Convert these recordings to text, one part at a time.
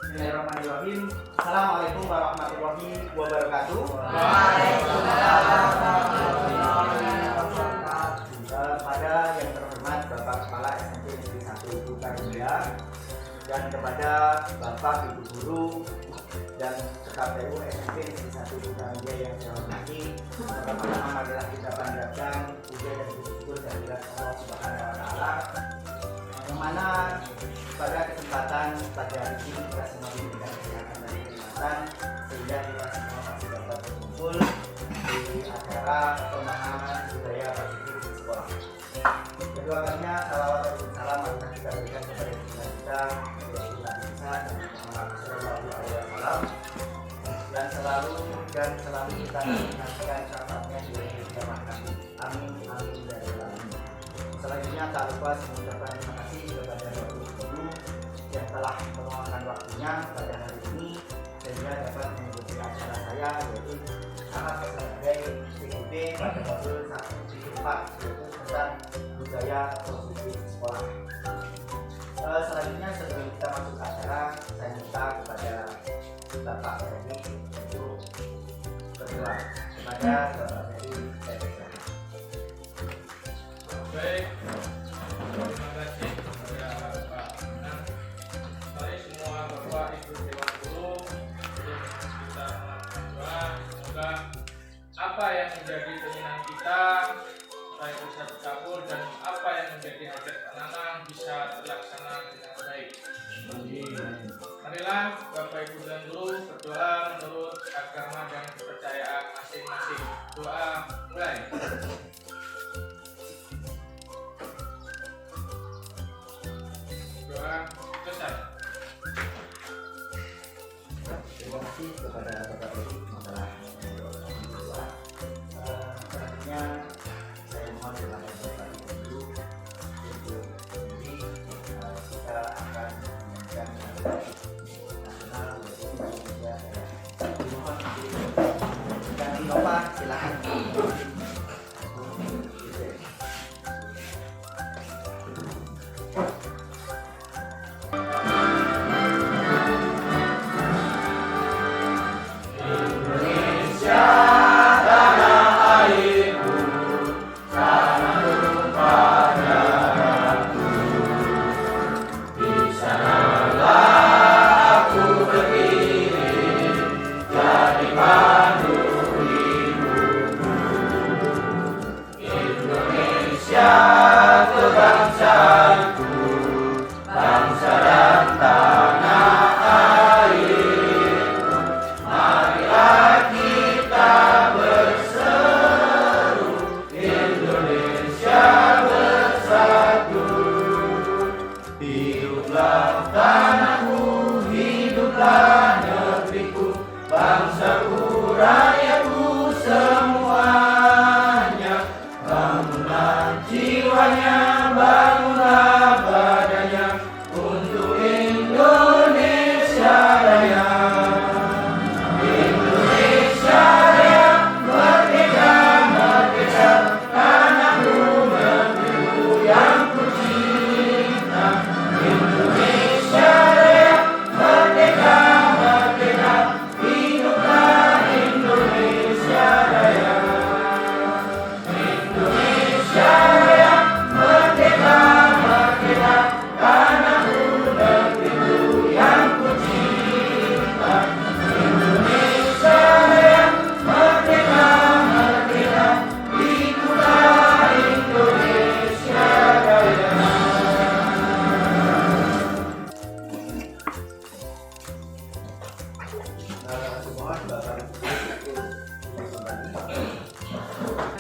Bismillahirrahmanirrahim. Assalamualaikum warahmatullahi wabarakatuh. Waalaikumsalam warahmatullahi wabarakatuh. Kepada yang terhormat Bapak Kepala SMP Negeri 1 Tukaruya dan kepada Bapak Ibu Guru dan KPU SMP Negeri 1 Tukaruya yang saya hormati, pertama-tama marilah kita panjatkan puja dan syukur kehadirat Allah Subhanahu wa Ta'ala, yang mana pada kesempatan pada hari ini kita semua diberikan kesehatan dan kenikmatan sehingga kita semua masih dapat berkumpul di acara pemahaman budaya positif di sekolah. Kedua kalinya salawat dan salam marilah kita berikan kepada kita Nabi Isa dan Muhammad Shallallahu Alaihi Wasallam, dan selalu kita nantikan syafaatnya di hari kiamat nanti. Amin amin ya rabbal alamin. Selanjutnya tak lupa saya mengucapkan terima kasih kepada Bapak Guru yang telah meluangkan waktunya pada hari ini sehingga dapat mengikuti acara saya, yaitu sangat sebagai PGB pada modul 1-4 yaitu tentang budaya positif sekolah. Selanjutnya sebelum kita masuk ke acara, saya minta kepada Bapak Ferry untuk berdoa. Kepada Bapak Ferry, saya persilakan. Baik, terima kasih kepada Pak Anang. Mari semua Bapak Ibu Dewan Guru untuk kita melakukan doa. Semoga apa yang menjadi keinginan kita supaya bisa terkabul dan apa yang menjadi hajat anak bisa terlaksana dengan baik. Marilah Bapak Ibu dan Guru berdoa menurut agama dan kepercayaan masing-masing. Doa mulai. Doa selesai. Terima kasih kepada Bapak Ferry masalah doa. Selanjutnya saya mohon kepada Bapak Ibu Guru untuk ini kita akan menyampaikan nasional yaitu Indonesia Raya. Dimohon dan Innova silakan.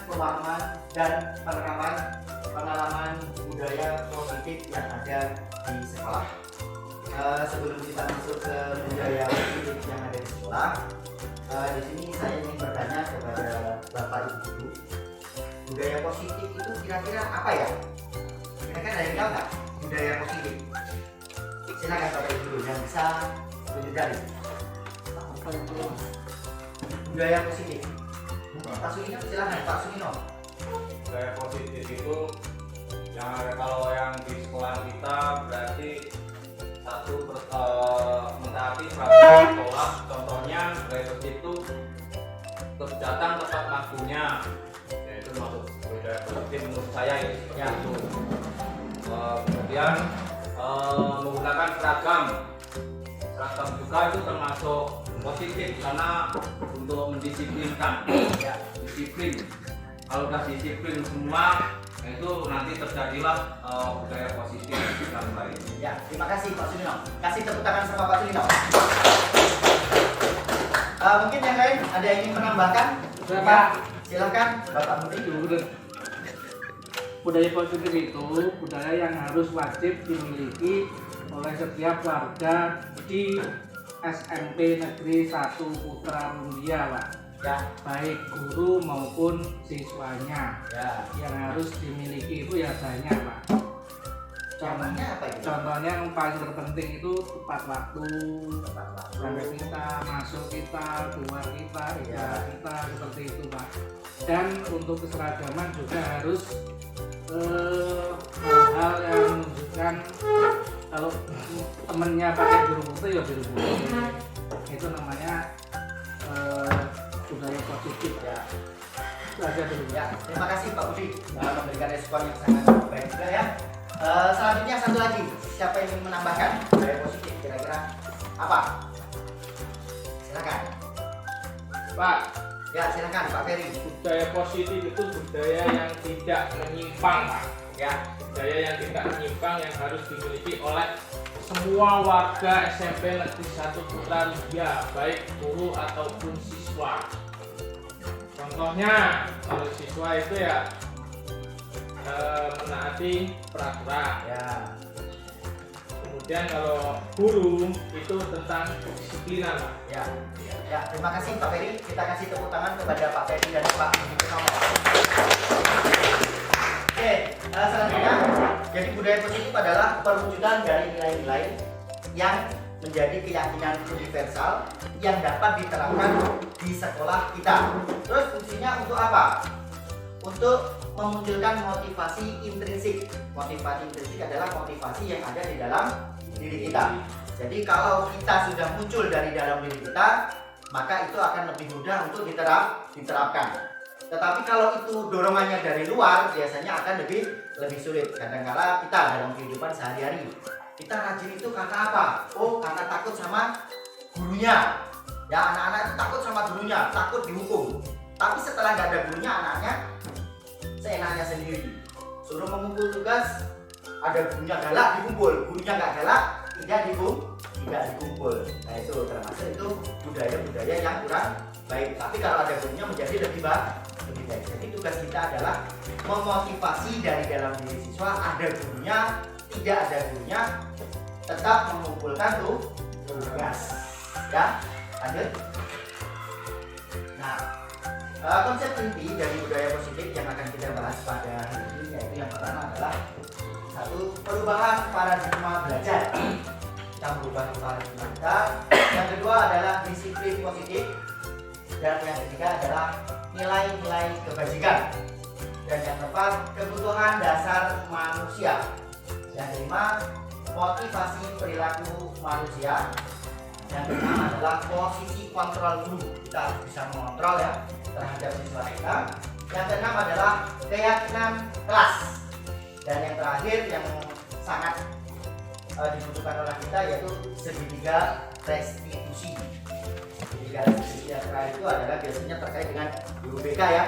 Pemahaman dan penerapan pengalaman budaya positif yang ada di sekolah. Sebelum kita masuk ke budaya positif yang ada di sekolah, di sini saya ingin bertanya kepada Bapak Ibu Guru, budaya positif itu kira-kira apa ya? Kira-kira ada yang tahu nggak budaya positif? Silakan Bapak Ibu Guru yang bisa menjelaskan. Budaya positif. Pak Sugino, silakan Pak Sugino. Budaya positif itu yang ada kalau yang di sekolah kita berarti mentaati peraturan sekolah. Contohnya budaya positif itu tetap datang tepat waktunya, yaitu masuk budaya positif menurut saya ya itu. Kemudian menggunakan seragam juga itu termasuk positif karena untuk mendisiplinkan ya, disiplin. Kalau udah disiplin semua itu nanti terjadilah budaya positif dan baik. Ya, terima kasih Pak Sunino. Kasih tepuk tangan sama Pak Sunino. Mungkin yang lain ada yang ingin menambahkan? Ya, silakan Bapak Menteri. Budaya positif itu budaya yang harus wajib dimiliki oleh setiap warga di SMP Negeri 1 Putra Mulia, Pak. Ya, Baik guru maupun siswanya. ya. Yang harus dimiliki itu ya banyak, Pak. Contohnya apa itu? Contohnya yang paling terpenting itu tepat waktu. Tepat waktu. Sampai kita masuk, kita keluar, kita Ya. kita seperti itu, Pak. Dan untuk keseragaman juga harus hal-hal yang menunjukkan kalau temennya pakai biru putih ya biru putih. Itu namanya budaya positif ya. Itu aja dulu. Ya, terima kasih Pak Budi memberikan respon yang sangat baik juga ya. Selanjutnya satu lagi, siapa yang ingin menambahkan budaya positif kira-kira apa? Silakan. Pak, Ya, silakan Pak Ferry. budaya positif itu budaya yang tidak menyimpang, Pak. Ya, budaya yang tidak menyimpang yang harus dimiliki oleh semua warga SMP Negeri 1 Putra Mulia, baik guru ataupun siswa. Contohnya, kalau siswa itu ya menaati peraturan. Ya, Kemudian kalau guru itu tentang kedisiplinan, Pak. ya, ya. Terima kasih Pak Ferry. Kita kasih tepuk tangan kepada Pak Ferry dan Pak Budi Purnomo. Oke, selanjutnya, jadi budaya positif adalah perwujudan dari nilai-nilai yang menjadi keyakinan universal yang dapat diterapkan di sekolah kita. Terus fungsinya untuk apa? Untuk memunculkan motivasi intrinsik. Motivasi intrinsik adalah motivasi yang ada di dalam diri kita. Jadi kalau kita sudah muncul dari dalam diri kita, maka itu akan lebih mudah untuk diterapkan. Tetapi kalau itu dorongannya dari luar, biasanya akan lebih sulit. Kadang-kala kita dalam kehidupan sehari-hari, kita rajin itu karena apa? Oh, karena takut sama gurunya. Ya, anak-anak itu takut sama gurunya, takut dihukum. Tapi setelah nggak ada gurunya, anaknya seenaknya sendiri. Suruh mengumpul tugas, ada gurunya galak dikumpul, gurunya nggak galak tidak dikumpul. Nah itu termasuk itu budaya-budaya yang kurang baik. Tapi kalau ada gurunya menjadi lebih baik. Jadi tugas kita adalah memotivasi dari dalam diri siswa, ada gurunya, tidak ada gurunya, tetap mengumpulkan tugas. Ya, lanjut. Nah, konsep inti dari budaya positif yang akan kita bahas pada hari ini yaitu yang pertama adalah satu, perubahan paradigma belajar. Kita merubah paradigma kita. Yang kedua adalah disiplin positif. Dan yang ketiga adalah nilai-nilai kebajikan. Dan yang keempat, kebutuhan dasar manusia. Yang kelima, motivasi perilaku manusia. Yang keenam adalah posisi kontrol guru. Kita harus bisa mengontrol ya terhadap siswa kita. Yang keenam adalah keyakinan kelas. Dan yang terakhir yang sangat dibutuhkan oleh kita yaitu segitiga restitusi. Segitiga restitusi yang terakhir itu adalah biasanya terkait dengan guru BK ya.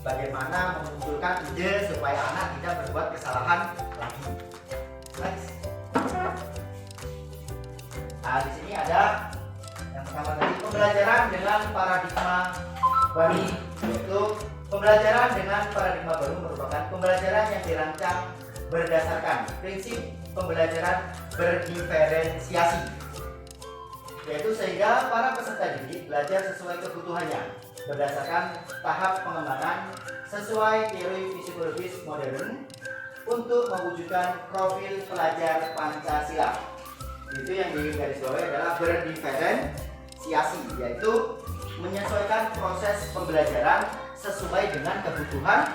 Bagaimana memunculkan ide supaya anak tidak berbuat kesalahan lagi. Next. Nah, di sini ada yang pertama tadi pembelajaran dengan paradigma baru, yaitu pembelajaran dengan paradigma baru merupakan pembelajaran yang dirancang berdasarkan prinsip pembelajaran berdiferensiasi, yaitu sehingga para peserta didik belajar sesuai kebutuhannya berdasarkan tahap pengembangan sesuai teori psikologis modern untuk mewujudkan profil pelajar Pancasila. Itu yang digarisbawahi adalah berdiferensiasi, yaitu menyesuaikan proses pembelajaran sesuai dengan kebutuhan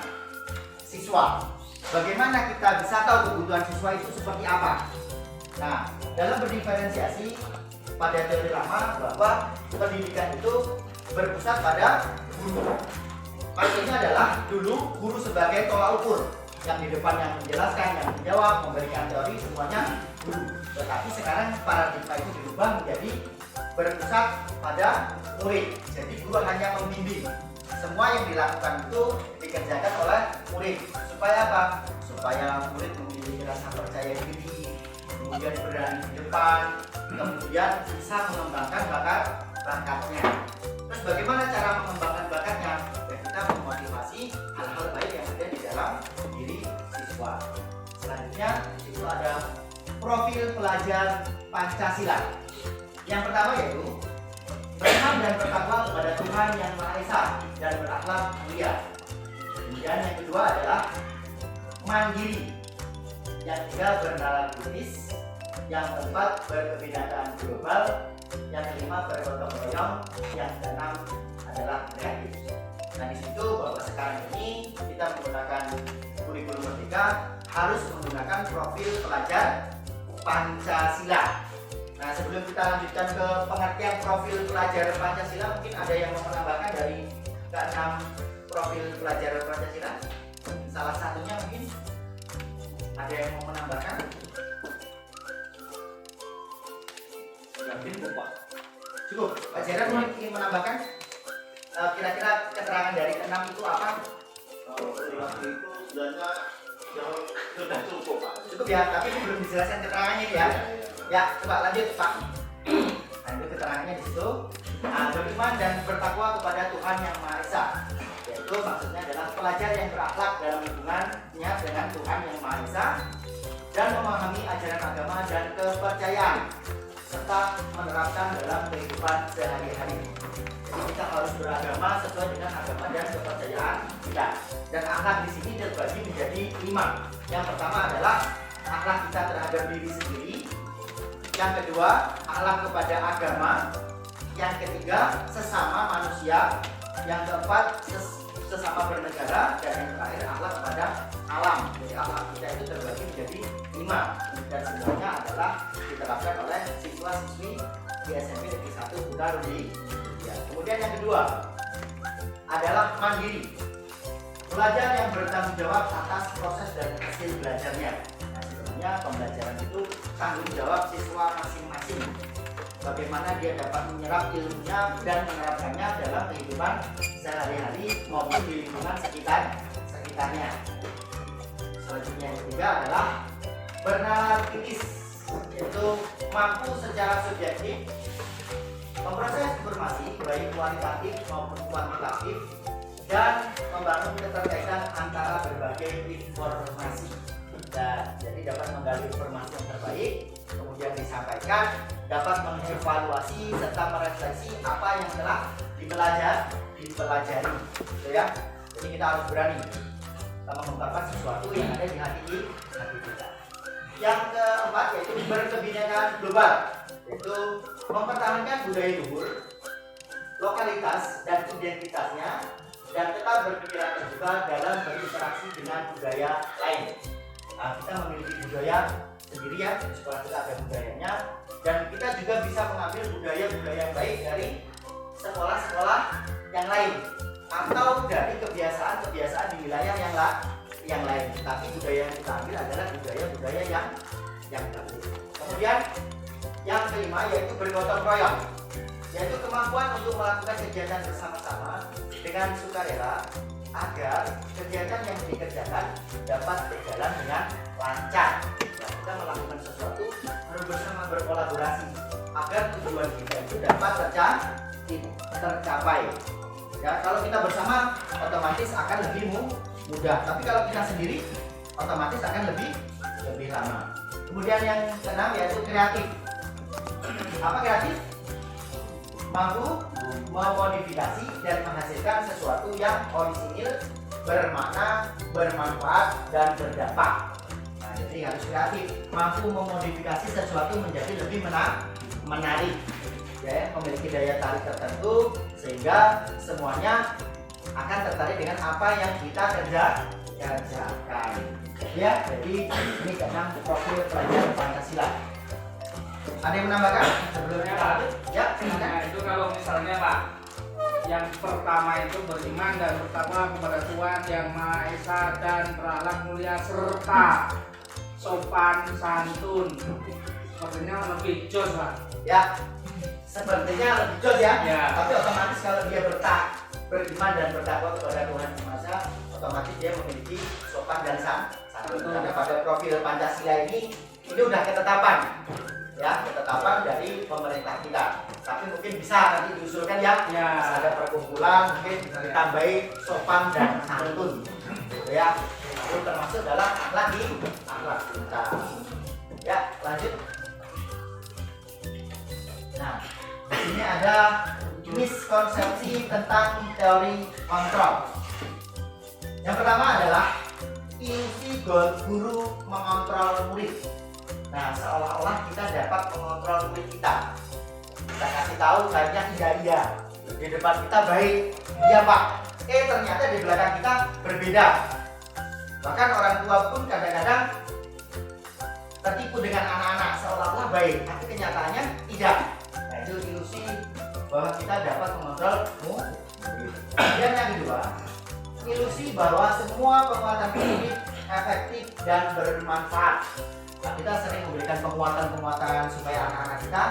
siswa. Bagaimana kita bisa tahu kebutuhan siswa itu seperti apa? Nah, dalam berdiferensiasi pada teori lama bahwa pendidikan itu berpusat pada guru. Maksudnya adalah dulu guru sebagai tolak ukur, yang di depan yang menjelaskan, yang menjawab, memberikan teori, semuanya guru. Tetapi sekarang paradigma itu dirubah menjadi berpusat pada murid. Jadi guru hanya membimbing. Semua yang dilakukan itu dikerjakan oleh murid. Supaya apa? Supaya murid memiliki rasa percaya diri, kemudian berani di depan, kemudian bisa mengembangkan bakatnya. Terus bagaimana cara mengembangkan bakatnya? Ya, kita memotivasi hal-hal baik yang ada di dalam diri siswa. Selanjutnya itu ada profil pelajar Pancasila. Yang pertama yaitu beriman dan bertakwa kepada Tuhan Yang Maha Esa dan berakhlak mulia. Kemudian yang kedua adalah mandiri. Yang ketiga bernalar kritis. Yang keempat berkebinekaan global. Yang kelima bergotong royong. Yang keenam adalah kreatif. Nah, di situ bahwa sekarang ini kita menggunakan kurikulum merdeka harus menggunakan profil pelajar Pancasila. Nah, sebelum kita lanjutkan ke pengertian profil pelajar Pancasila, mungkin ada yang mau menambahkan dari ke-6 profil pelajar Pancasila? Salah satunya mungkin ada yang mau menambahkan? Mungkin Pak. Cukup. Pak Jaran mungkin ingin menambahkan kira-kira keterangan dari ke-6 itu apa? Kalau waktu itu sebenarnya sudah cukup Pak. Cukup ya, tapi ini belum dijelaskan keterangannya ya. Ya, coba lanjut Pak. Nah, itu keterangannya di situ. Nah, beriman dan bertakwa kepada Tuhan Yang Maha Esa, yaitu maksudnya adalah pelajar yang berakhlak dalam hubungannya dengan Tuhan Yang Maha Esa dan memahami ajaran agama dan kepercayaan serta menerapkan dalam kehidupan sehari-hari. Jadi kita harus beragama sesuai dengan agama dan kepercayaan kita. Dan akhlak di sini terbagi menjadi 5. Yang pertama adalah akhlak kita terhadap diri sendiri. Yang kedua, akhlak kepada agama. Yang ketiga, sesama manusia. Yang keempat, sesama bernegara. Dan yang terakhir, akhlak kepada alam. Jadi akhlak kita itu terbagi menjadi 5. Dan semuanya adalah diterapkan oleh siswa-siswi di SMP Negeri 1 Butarudi. Ya. Kemudian yang kedua adalah mandiri. Pelajar yang bertanggung jawab atas proses dan hasil belajarnya. Nah, sebenarnya pembelajaran itu tanggung jawab siswa masing-masing. Bagaimana dia dapat menyerap ilmunya dan menerapkannya dalam kehidupan sehari-hari maupun di lingkungan sekitarnya. Selanjutnya yang ketiga adalah bernalar kritis, yaitu mampu secara subjektif memproses informasi baik kualitatif maupun kuantitatif dan membangun keterkaitan antara berbagai informasi. Dan jadi dapat menggali informasi yang terbaik, kemudian disampaikan, dapat mengevaluasi serta merefleksi apa yang telah dipelajari, gitu ya. Jadi kita harus berani mengungkapkan sesuatu yang ada di hati kita. Yang keempat yaitu berkebinekaan global, yaitu mempertahankan budaya luhur, lokalitas dan identitasnya, dan tetap berpikiran terbuka dalam berinteraksi dengan budaya lain. Nah, kita memiliki budaya sendiri ya, di sekolah kita ada budayanya, dan kita juga bisa mengambil budaya-budaya yang baik dari sekolah-sekolah yang lain atau dari kebiasaan-kebiasaan di wilayah yang lain. Tapi budaya yang kita ambil adalah budaya-budaya yang bagus. Kemudian yang kelima yaitu bergotong royong, yaitu kemampuan untuk melakukan kegiatan bersama-sama dengan sukarela agar kegiatan yang dikerjakan dapat berjalan dengan lancar. Nah, kita melakukan sesuatu harus bersama berkolaborasi agar tujuan kita itu dapat tercapai. Ya, kalau kita bersama otomatis akan lebih mudah. Tapi kalau kita sendiri otomatis akan lebih lama. Kemudian yang keenam yaitu kreatif. Apa kreatif? Mampu memodifikasi dan menghasilkan sesuatu yang orisinil, bermakna, bermanfaat, dan berdampak. Nah, jadi harus kreatif, mampu memodifikasi sesuatu menjadi lebih menarik, ya, memiliki daya tarik tertentu sehingga semuanya akan tertarik dengan apa yang kita kerjakan. Ya, jadi ini keenam profil pelajar Pancasila. Ada yang menambahkan sebelumnya Pak? Ya, silakan. Nah, itu kalau misalnya Pak, yang pertama itu beriman dan bertakwa kepada Tuhan Yang Maha Esa dan berakhlak mulia serta sopan santun. Sepertinya lebih jos Pak. Ya, sepertinya lebih jos ya. Ya. Tapi otomatis kalau dia beriman dan bertakwa kepada Tuhan Yang Maha Esa, otomatis dia memiliki sopan dan santun. Betul. Karena pada profil Pancasila ini udah ketetapan, ya, ketetapan dari pemerintah kita. Tapi mungkin bisa nanti diusulkan ya, Ya. bisa ada perkumpulan mungkin ditambahi sopan dan santun, gitu ya. Itu termasuk dalam akhlak kita. Ya, lanjut. Nah, di sini ada miskonsepsi tentang teori kontrol. Yang pertama adalah ilusi guru mengontrol murid. Nah, seolah-olah kita dapat mengontrol murid kita. Kita kasih tahu baiknya iya. Di depan kita baik, iya Pak. Ternyata di belakang kita berbeda. Bahkan orang tua pun kadang-kadang tertipu dengan anak-anak seolah-olah baik, tapi kenyataannya tidak. Nah, itu ilusi bahwa kita dapat mengontrol murid. Kemudian yang kedua, ilusi bahwa semua penguatan positif efektif dan bermanfaat. Nah, kita sering memberikan penguatan supaya anak-anak kita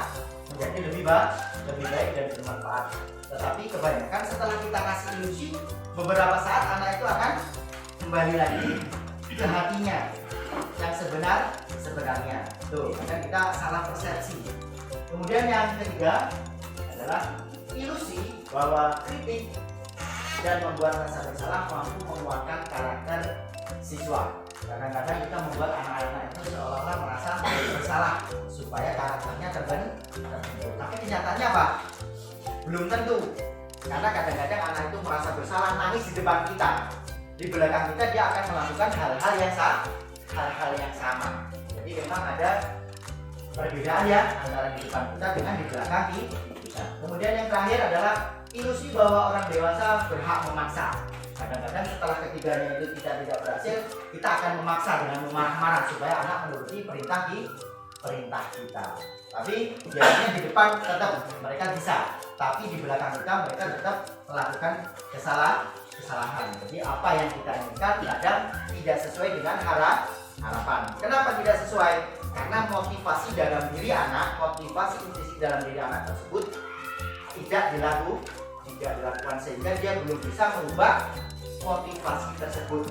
menjadi lebih baik dan bermanfaat. Tetapi kebanyakan setelah kita kasih ilusi, beberapa saat anak itu akan kembali lagi ke hatinya yang sebenarnya. Tuh, karena kita salah persepsi. Kemudian yang ketiga adalah ilusi bahwa kritik dan membuat rasa bersalah mampu menguatkan karakter siswa. Kadang-kadang kita membuat anak-anak itu seolah-olah merasa bersalah supaya karakternya terbentuk. Tapi kenyataannya apa? Belum tentu. Karena kadang-kadang anak itu merasa bersalah, nangis di depan kita. Di belakang kita dia akan melakukan hal-hal yang sama. Jadi memang ada perbedaan ya antara di depan kita dengan di belakang kita. Kemudian yang terakhir adalah ilusi bahwa orang dewasa berhak memaksa. Kadang-kadang setelah ketiganya itu kita tidak berhasil, kita akan memaksa dengan memarah-marah supaya anak menuruti perintah kita. Tapi biasanya di depan tetap mereka bisa, tapi di belakang kita mereka tetap melakukan kesalahan. Jadi apa yang kita inginkan kadang tidak sesuai dengan harapan. Kenapa tidak sesuai? Karena motivasi dalam diri anak, motivasi intrinsik dalam diri anak tersebut tidak dilakukan sehingga dia belum bisa merubah motivasi tersebut.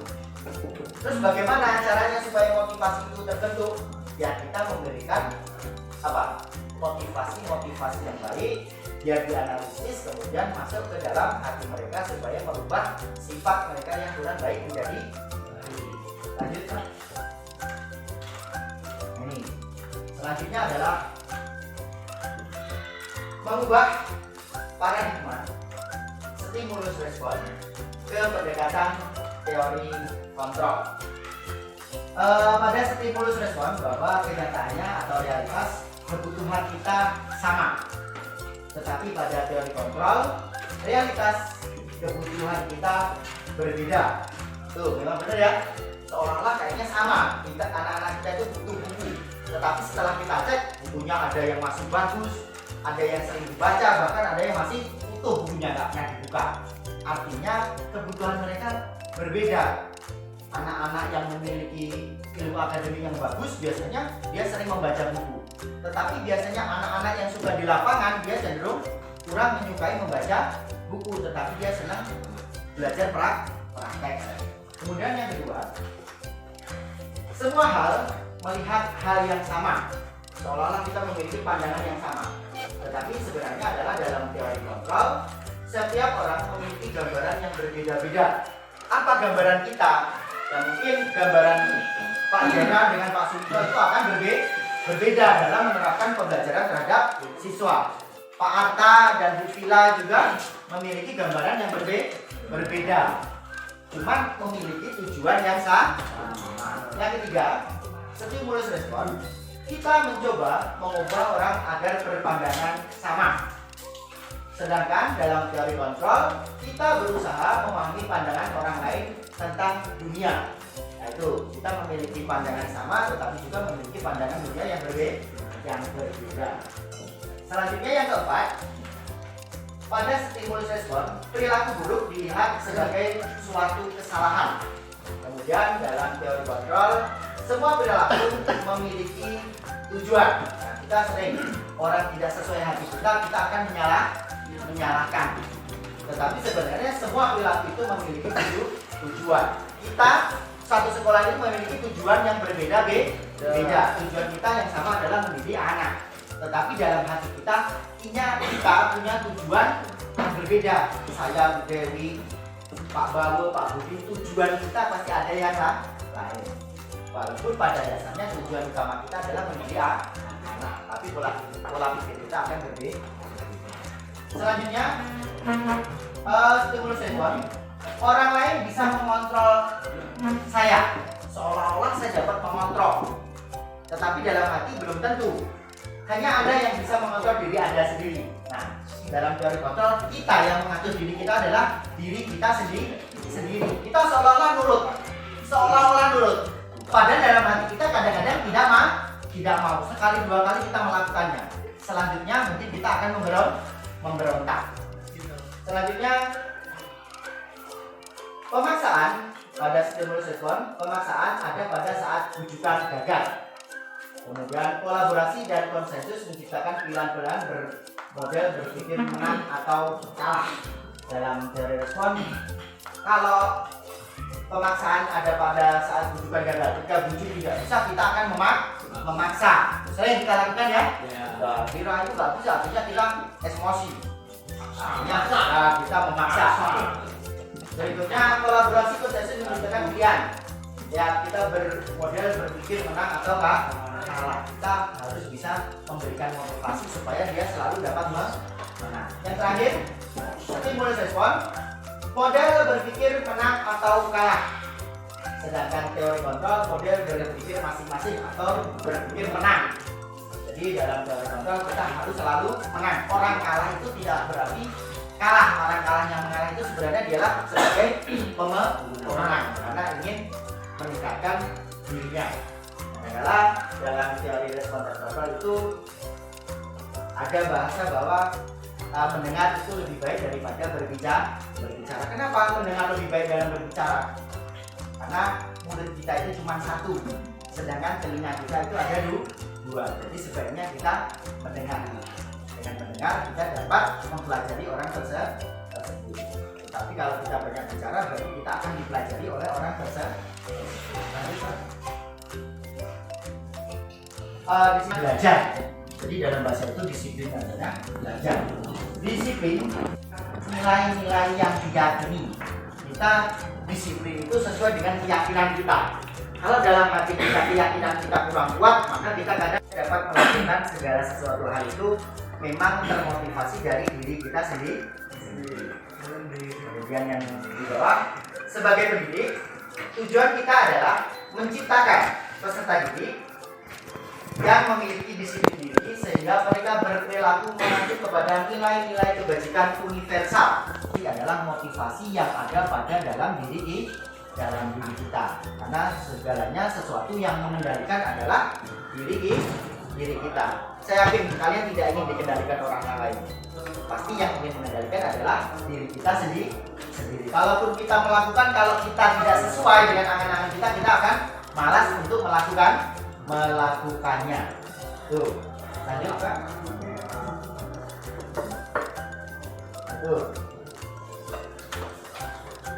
Terus bagaimana caranya supaya motivasi itu terbentuk? Ya kita memberikan motivasi yang baik, biar dianalisis kemudian masuk ke dalam hati mereka supaya merubah sifat mereka yang kurang baik menjadi baik. Lanjut Pak. Ini selanjutnya adalah mengubah paradigma stimulus respon ke pendekatan teori kontrol. Pada stimulus respon bahwa kenyataannya atau realitas kebutuhan kita sama, tetapi pada teori kontrol realitas kebutuhan kita berbeda. Tuh memang benar ya, seolah-olah kayaknya sama. Anak-anak kita itu butuh buku, tetapi setelah kita cek bukunya ada yang masih bagus, ada yang sering dibaca, bahkan ada yang masih utuh bukunya nggak pernah dibuka. Artinya kebutuhan mereka berbeda. Anak-anak yang memiliki ilmu akademik yang bagus biasanya dia sering membaca buku, tetapi biasanya anak-anak yang suka di lapangan dia cenderung kurang menyukai membaca buku, tetapi dia senang belajar praktek. Kemudian yang kedua, semua hal melihat hal yang sama, seolah-olah kita memiliki pandangan yang sama, tetapi sebenarnya adalah dalam teori kontrol setiap orang memiliki gambaran yang berbeda-beda. Apa gambaran kita? Dan mungkin gambaran Pak Jena dengan Pak Sutro itu akan berbeda dalam menerapkan pembelajaran terhadap siswa. Pak Arta dan Bu Vila juga memiliki gambaran yang berbeda, cuma memiliki tujuan yang sama. Yang ketiga, stimulus respon, kita mencoba mengubah orang agar berpandangan sama. Sedangkan dalam teori kontrol, kita berusaha memahami pandangan orang lain tentang dunia. Nah itu, kita memiliki pandangan sama tetapi juga memiliki pandangan dunia yang yang berbeda. Selanjutnya yang keempat, pada stimulus respon, perilaku buruk dilihat sebagai suatu kesalahan. Kemudian dalam teori kontrol, semua perilaku memiliki tujuan. Nah, kita sering orang tidak sesuai hati kita akan menyalahkan. Tetapi sebenarnya semua perilaku itu memiliki tujuan. Kita satu sekolah ini memiliki tujuan yang berbeda. Tujuan kita yang sama adalah mendidik anak. Tetapi dalam hati kita punya tujuan yang berbeda. Saya, Bu Dewi, Pak Bawo, Pak Budi, tujuan kita pasti ada yang lain. Walaupun pada dasarnya tujuan utama kita adalah mendidik anak, tapi pola pikir kita akan berbeda. Selanjutnya, stimulus respon. Orang lain bisa mengontrol saya, seolah-olah saya dapat mengontrol. Tetapi dalam hati belum tentu. Hanya ada yang bisa mengontrol diri Anda sendiri. Nah, dalam teori kontrol, kita yang mengatur diri kita adalah diri kita sendiri. Kita seolah-olah nurut. Padahal dalam hati kita kadang-kadang tidak mau. Sekali dua kali kita melakukannya. Selanjutnya mungkin kita akan memberontak. Selanjutnya, pemaksaan pada stimulus respon, pemaksaan ada pada saat bujukan gagal. Kemudian kolaborasi dan konsensus menciptakan pilihan-pilihan bermodel berpikir menang atau kalah. Dalam teori respon, kalau pemaksaan ada pada saat bujukan gagal, ketika bujuk tidak bisa, kita akan memaksa. Sering kita lakukan ya. Kira itu nggak bisa, artinya kita emosi. Artinya kita memaksa. Berikutnya kolaborasi konsensus menciptakan pilihan. Ya, kita bermodel berpikir menang atau kalah. Kita harus bisa memberikan motivasi supaya dia selalu dapat menang. Yang terakhir, stimulus respon, model berpikir menang atau kalah. Sedangkan teori kontrol, model berpikir masing-masing atau berpikir menang. Jadi dalam teori kontrol kita harus selalu menang. Orang kalah itu tidak berarti kalah. Orang kalah yang mengalah itu sebenarnya dialah sebagai pemenang karena ingin meningkatkan dirinya. Adalah dalam teori respon dan kontrol itu ada bahasa bahwa mendengar itu lebih baik daripada berbicara. Kenapa mendengar lebih baik dalam berbicara? Karena mulut kita itu cuma satu, sedangkan telinga kita itu ada dua. Jadi sebaiknya kita mendengar. Dengan mendengar kita dapat mempelajari orang tersebut. Tapi kalau kita banyak bicara, berarti kita akan dipelajari oleh orang tersebut. Disiplin belajar. Jadi dalam bahasa itu disiplin artinya belajar. Disiplin nilai-nilai yang diyakini. Kita disiplin itu sesuai dengan keyakinan kita. Kalau dalam hati kita keyakinan kita kurang kuat, maka kita kadang dapat melakukan segala sesuatu hal itu memang termotivasi dari diri kita sendiri. Kemudian yang di bawah, sebagai pendidik, tujuan kita adalah menciptakan peserta didik yang memiliki disiplin diri sehingga mereka berperilaku mengacu kepada nilai-nilai kebajikan universal. Ini adalah motivasi yang ada pada dalam diri kita. Karena segalanya sesuatu yang mengendalikan adalah diri kita. Saya yakin kalian tidak ingin dikendalikan orang lain. Pasti yang ingin mengendalikan adalah diri kita sendiri. Kalaupun kita melakukan, kalau kita tidak sesuai dengan angan-angan kita akan malas untuk melakukannya. Tuh, lanjut kan? Tuh.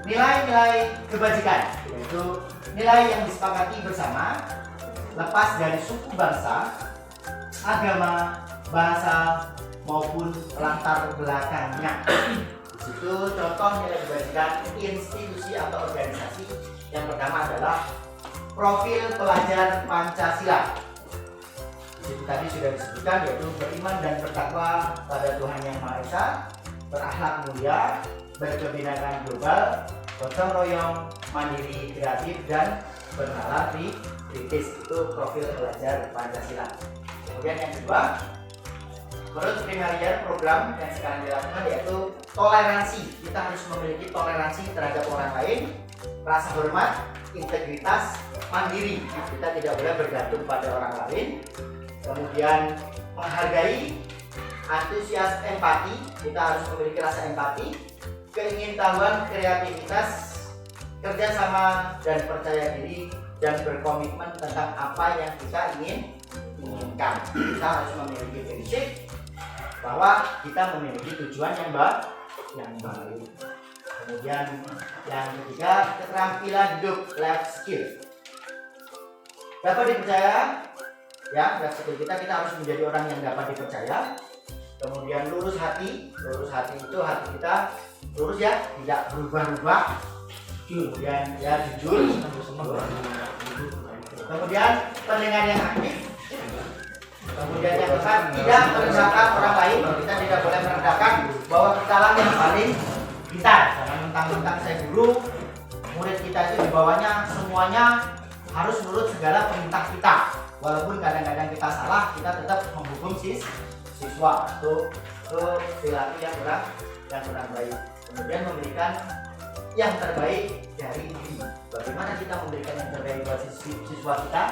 Nilai-nilai kebajikan, yaitu nilai yang disepakati bersama, lepas dari suku bangsa, agama, bahasa maupun latar belakangnya. Di situ contoh nilai kebajikan institusi atau organisasi. Yang pertama adalah profil pelajar Pancasila. Itu tadi sudah disebutkan, yaitu beriman dan bertakwa pada Tuhan Yang Maha Esa, berakhlak mulia, berkebinekaan global, gotong royong, mandiri, kreatif, dan bernalar kritis. Itu profil pelajar Pancasila. Kemudian yang kedua, menurut Primarian program yang sekarang dilakukan yaitu toleransi. Kita harus memiliki toleransi terhadap orang lain, rasa hormat, integritas, mandiri. Kita tidak boleh bergantung pada orang lain. kemudian menghargai, antusias, empati. Kita harus memiliki rasa empati, keingintahuan, kreativitas, kerjasama, dan percaya diri, dan berkomitmen tentang apa yang kita inginkan. Kita harus memiliki prinsip bahwa kita memiliki tujuan yang baik. Kemudian yang ketiga, keterampilan hidup, life skill. Dapat dipercaya, ya, life skill kita harus menjadi orang yang dapat dipercaya. Kemudian lurus hati itu hati kita lurus ya, tidak berubah-ubah. Kemudian ya jujur. Kemudian pendengar yang aktif. Kemudian yang keempat, tidak merendahkan orang lain. Kita tidak boleh merendahkan bahwa kita lah yang paling pintar. Jangan mentang-mentang saya guru, murid kita itu di bawahnya semuanya harus nurut segala perintah kita. Walaupun kadang-kadang kita salah, kita tetap menghukum siswa untuk perilaku yang kurang baik. Kemudian memberikan yang terbaik dari diri. Bagaimana kita memberikan yang terbaik buat siswa kita?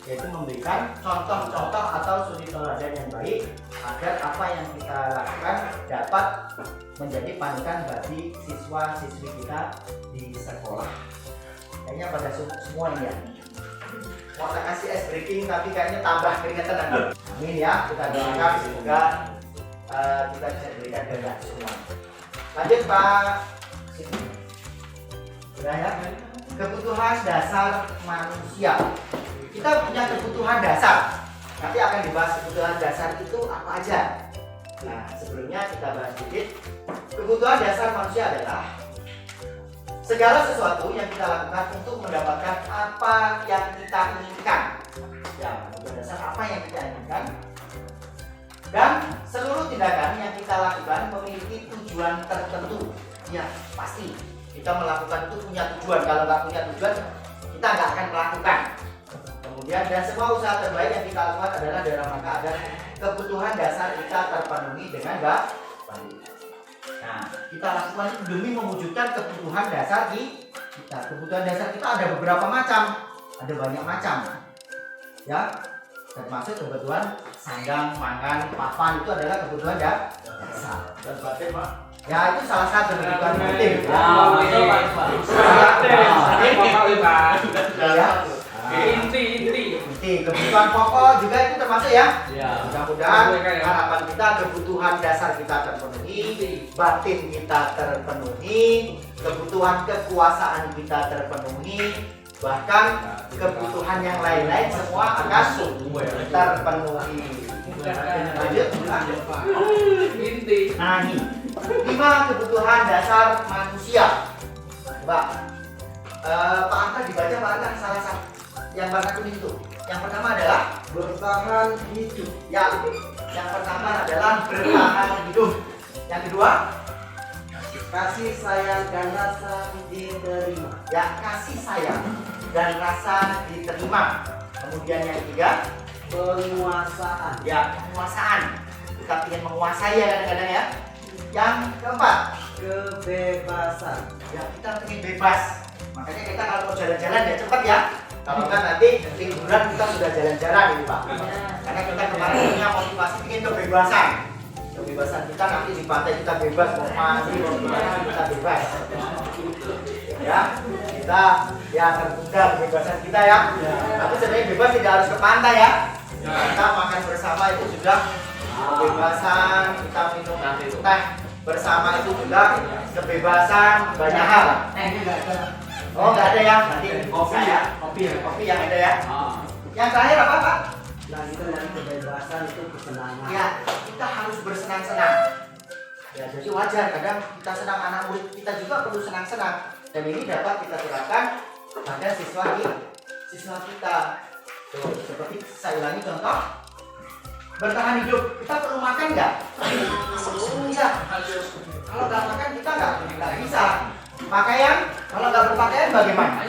Yaitu memberikan contoh-contoh atau suri teladan yang baik agar apa yang kita lakukan dapat menjadi panutan bagi siswa-siswi kita di sekolah. Kayaknya pada semua ini ya. Mau tak kasih ice breaking tapi kayaknya tambah keringetan lagi. Amin ya, kita doakan semoga kita bisa diberikan kepada semua. Lanjut Pak. Sudah ya. Kebutuhan dasar manusia. Kita punya kebutuhan dasar. Nanti akan dibahas kebutuhan dasar itu apa aja. Nah, sebelumnya kita bahas sedikit. Kebutuhan dasar manusia adalah segala sesuatu yang kita lakukan untuk mendapatkan apa yang kita inginkan. Ya, kebutuhan dasar apa yang kita inginkan. Dan seluruh tindakan yang kita lakukan memiliki tujuan tertentu. Ya, pasti kita melakukan itu punya tujuan. Kalau nggak punya tujuan, kita nggak akan melakukan. Kemudian dan semua usaha terbaik yang kita lakukan adalah dalam rangka agar kebutuhan dasar kita terpenuhi dengan baik. Nah, kita lakukan itu demi mewujudkan kebutuhan dasar kita. Kebutuhan dasar kita ada beberapa macam, ada banyak macam. Ya, termasuk kebutuhan sandang, pangan, papan itu adalah kebutuhan dasar. Dan batin Pak. Ya, itu salah satu kebutuhan penting. Inti kebutuhan pokok juga itu termasuk ya. Mudah-mudahan harapan kita kebutuhan dasar kita terpenuhi, batin kita terpenuhi, kebutuhan kekuasaan kita terpenuhi, bahkan kebutuhan yang lain-lain semua akan terpenuhi. Lanjut. Inti. Nah ini 5 kebutuhan dasar manusia. Coba Pak Angka dibaca Pak Angka salah satu yang warna kuning itu. Yang pertama adalah bertahan hidup. Ya, yang pertama adalah bertahan hidup. Yang kedua, kasih sayang dan rasa diterima. Ya, kasih sayang dan rasa diterima. Kemudian yang ketiga, penguasaan. Ya, penguasaan. Kita ingin menguasai ya kadang-kadang ya. Yang keempat, kebebasan. Ya, kita ingin bebas. Makanya kita kalau mau jalan-jalan ya cepat ya. Kalau kan nanti liburan kita sudah jalan-jalan ini Pak. Karena kita kemarin punya motivasi ingin kebebasan. Kebebasan kita nanti di pantai kita bebas mau mandi mau gimana kita bebas. Ya, kita ya terbuka kebebasan kita ya. Tapi sebenarnya bebas tidak harus ke pantai ya. Kita makan bersama itu juga kebebasan, kita minum teh bersama itu juga kebebasan banyak hal. Oh nggak ada ya, nanti kopi yang ada ya. Yang terakhir apa Pak? Lanjutkan dari kebebasan itu kesenangan. Ya, kita harus bersenang-senang. Ya, jadi wajar kadang kita senang, anak murid kita juga perlu senang-senang. Dan ini dapat kita terapkan pada siswa kita. Tuh, seperti saya ulangi contoh. Bertahan hidup, kita perlu makan nggak? Iya. Kalau nggak makan kita nggak bisa. Pakaian, kalau nggak berpakaian bagaimana?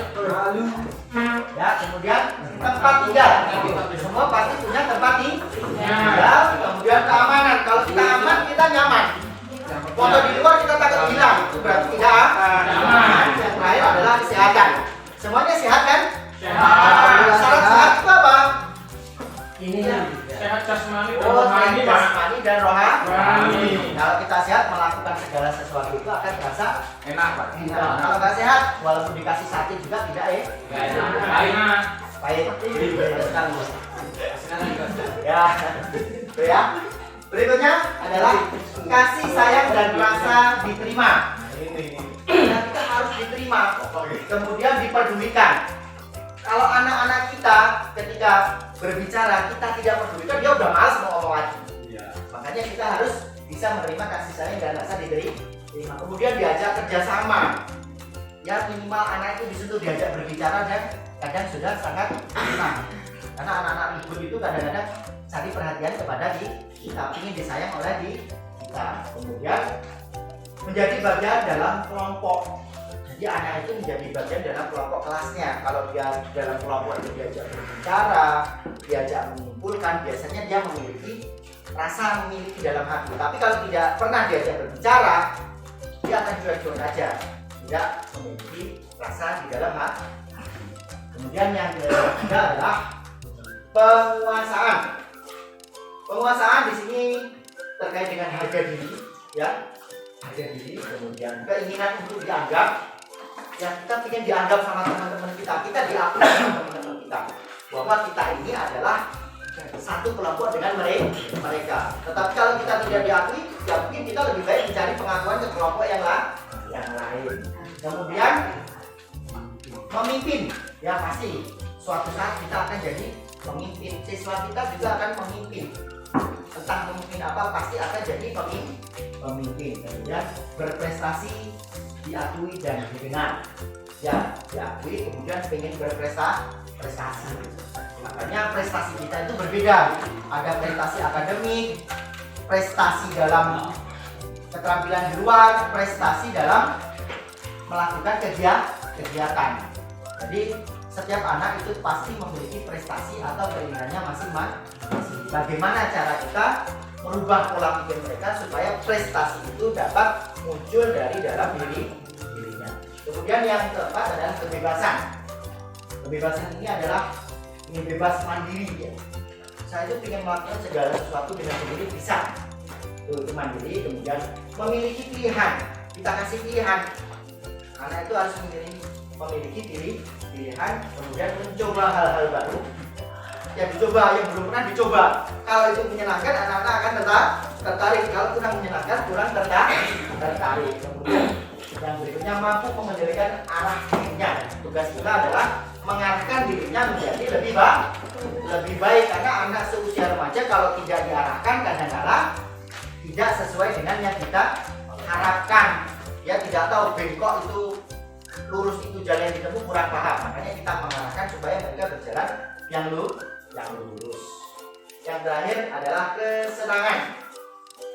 Ya, kemudian tempat tinggal. Semua pasti punya tempat tinggal. Kemudian keamanan, kalau kita aman kita nyaman. Foto di luar kita takut hilang, itu berarti tidak aman. Yang terakhir adalah kesehatan. Semuanya sehat kan? Sehat. Syarat sehat itu apa? Ini Sehat jasmani dan Oh, rohani, sehat Pak. jasmani dan rohani. Rohani. Kalau kita sehat melakukan segala sesuatu itu akan terasa Enak, Pak. enak. Kalau nggak sehat, walaupun dikasih sate juga tidak Enak. pahit. Ya, itu ya. Berikutnya adalah kasih sayang dan rasa diterima. Nah, kita harus diterima, kemudian diperdulikan. Kalau anak-anak kita ketika berbicara kita tidak pedulikan, dia udah malas mau ngomong lagi. Makanya kita harus bisa menerima kasih sayang dan rasa diterima. Kemudian diajak kerjasama. Ya minimal anak itu disitu diajak berbicara dan kadang sudah sangat senang. Karena anak-anak ribut itu kadang-kadang cari perhatian kepada kita, ingin disayang oleh kita. Kemudian menjadi bagian dalam kelompok. Jadi anak itu menjadi bagian dalam kelompok kelasnya. Kalau dia dalam kelompok itu diajak berbicara, diajak mengumpulkan, biasanya dia memiliki rasa memiliki dalam hati. Tapi kalau tidak pernah diajak berbicara, dia akan cuek-cuek aja, tidak memiliki rasa di dalam hati. Kemudian yang ketiga adalah penguasaan. Penguasaan di sini terkait dengan harga diri, ya, harga diri. Kemudian keinginan untuk dianggap, ya kita ingin dianggap sama teman-teman kita diakui sama teman-teman kita bahwa kita ini adalah satu kelompok dengan mereka. Tetapi kalau kita tidak diakui, ya mungkin kita lebih baik mencari pengakuan ke kelompok yang lain. Kemudian memimpin, ya pasti suatu saat kita akan jadi pemimpin. Siswa kita juga akan memimpin. Entah memimpin apa, pasti akan jadi pemimpin. Kemudian berprestasi, diakui dan dikenal. Ya, diakui kemudian pengen berprestasi. Makanya prestasi kita itu berbeda. Ada prestasi akademik, prestasi dalam keterampilan di luar, prestasi dalam melakukan kegiatan. Jadi setiap anak itu pasti memiliki prestasi atau keinginannya masing-masing. Bagaimana cara kita merubah pola pikir mereka supaya prestasi itu dapat muncul dari dalam dirinya. Kemudian yang keempat adalah kebebasan. Kebebasan ini adalah ingin bebas mandiri, ya. Saya itu ingin melakukan segala sesuatu dengan sendiri bisa. Itu mandiri, kemudian memiliki pilihan. Kita kasih pilihan. Anak itu harus memiliki pilihan, kemudian mencoba hal-hal baru. Yang dicoba, yang belum pernah dicoba. Kalau itu menyenangkan, anak-anak akan tertarik. Kalau kurang menyenangkan, kurang tertarik. Kemudian yang berikutnya mampu mengendalikan arah dirinya. Tugas kita adalah mengarahkan dirinya menjadi lebih baik, karena anak seusia remaja kalau tidak diarahkan kadang-kadang tidak sesuai dengan yang kita harapkan. Ya tidak tahu bengkok itu lurus itu jalan yang ditempuh, kurang paham. Makanya kita mengarahkan supaya mereka berjalan yang lurus. Yang terakhir adalah kesenangan.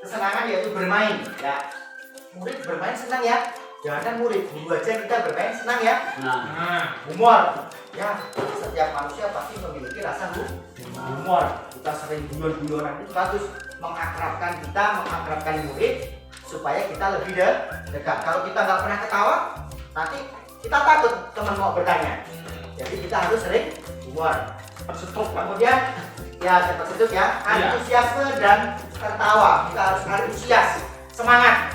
Kesenangan yaitu bermain. Ya murid bermain senang ya. Jangan murid dulu aja kita bermain senang ya. Humor. Ya setiap manusia pasti memiliki rasa humor. Kita sering guyon-guyonan itu bagus, mengakrabkan murid supaya kita lebih dekat. Kalau kita nggak pernah ketawa, nanti kita takut teman mau bertanya. Jadi kita harus sering humor. Kemudian ya cepat seduk ya, antusiasme dan tertawa. Kita harus antusias, semangat.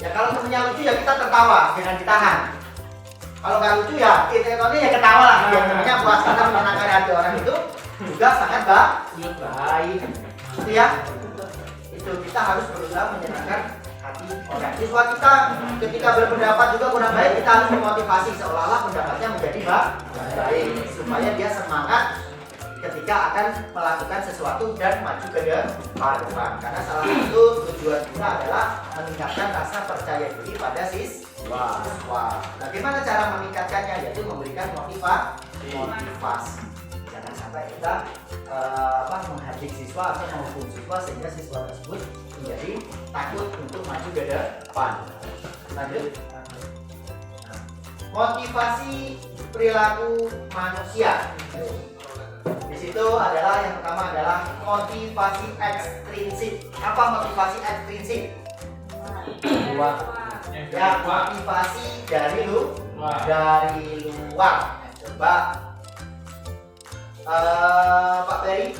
Ya kalau temennya lucu ya kita tertawa, jangan ditahan. Kalau nggak lucu ya kita ya ketawa lah. Biasanya puas karena menyenangkan hati orang itu juga sangat baik. Itu ya. Itu kita harus berusaha menyenangkan hati orang. Siswa kita ketika berpendapat juga kurang baik, kita harus memotivasi seolah-olah pendapatnya menjadi baik supaya dia semangat ketika akan melakukan sesuatu dan maju ke depan. Karena salah satu tujuan kita adalah meningkatkan rasa percaya diri pada siswa. Bagaimana cara meningkatkannya? Yaitu memberikan motivasi. Jangan sampai kita menghardik siswa atau menghukum siswa sehingga siswa tersebut menjadi takut untuk maju ke depan. Lanjut. Motivasi perilaku manusia. Di situ adalah yang pertama adalah motivasi ekstrinsik. Apa motivasi ekstrinsik? Ya, motivasi dari luar. Coba Pak Ferry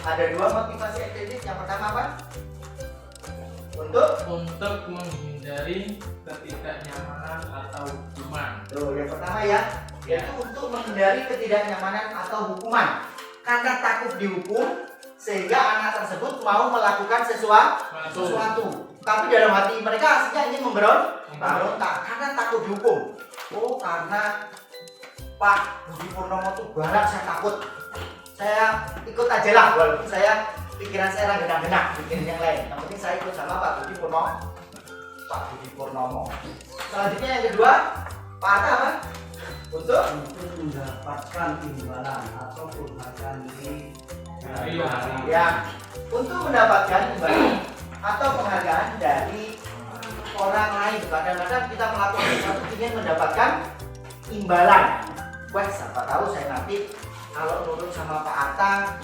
Ada dua motivasi ekstrinsik. Yang pertama apa? Untuk menghindari ketidaknyamanan atau hukuman. Tuh, yang pertama ya, yaitu untuk menghindari ketidaknyamanan atau hukuman. Karena takut dihukum, sehingga anak tersebut mau melakukan sesuatu. Tapi dalam hati mereka aslinya ingin memberontak karena takut dihukum. Oh, karena Pak Budi Purnomo itu galak, saya takut. Saya ikut aja lah, walaupun pikiran saya renggang-renggang, pikiran yang lain. Yang penting saya ikut sama Pak Budi Purnomo. Selanjutnya yang kedua, Pak Atta apa? Untuk mendapatkan imbalan atau penghargaan dari ya, untuk mendapatkan imbalan atau penghargaan dari orang lain. Kadang-kadang kita melakukan sesuatu ingin mendapatkan imbalan. Wah, siapa tahu saya nanti kalau nurut sama Pak Atta,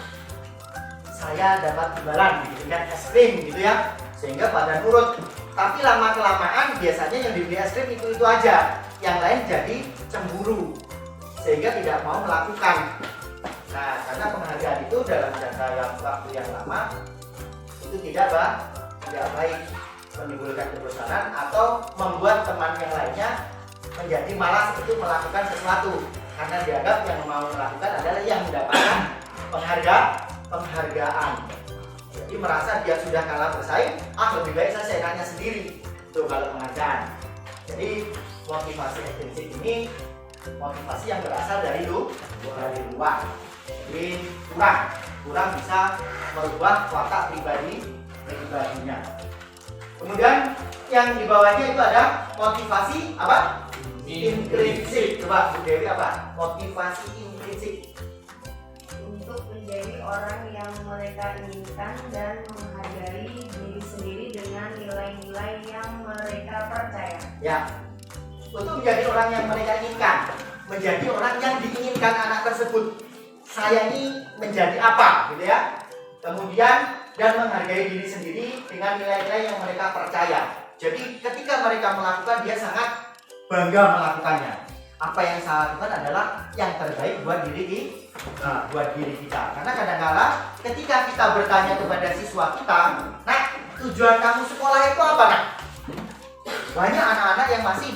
saya dapat imbalan gitu kan, es krim gitu ya, sehingga pada nurut. Tapi lama kelamaan biasanya yang dibeli es krim itu aja, yang lain jadi cemburu sehingga tidak mau melakukan. Nah, karena penghargaan itu dalam jangka waktu yang lama itu tidak baik, menimbulkan kebosanan atau membuat teman yang lainnya menjadi malas untuk melakukan sesuatu, karena dianggap yang mau melakukan adalah yang mendapatkan penghargaan. Jadi merasa dia sudah kalah bersaing, lebih baik saya seenaknya sendiri. Itu kalau penghargaan. Jadi motivasi ekstrinsik ini motivasi yang berasal dari luar. Jadi kurang bisa merubah watak pribadinya. Kemudian yang di bawahnya itu ada motivasi apa? Intrinsik. Coba Bu Dewi apa? Motivasi intrinsik. Untuk menjadi orang yang mereka inginkan dan menghargai diri sendiri dengan nilai-nilai yang mereka percaya. Ya, untuk menjadi orang yang mereka inginkan, menjadi orang yang diinginkan anak tersebut. Saya ini menjadi apa, gitu ya. Kemudian dan menghargai diri sendiri dengan nilai-nilai yang mereka percaya. Jadi ketika mereka melakukan, dia sangat bangga melakukannya. Apa yang saya lakukan adalah yang terbaik buat diri kita. Karena kadang-kala ketika kita bertanya kepada siswa kita, "Nak, tujuan kamu sekolah itu apa, Nak?" Banyak anak-anak yang masih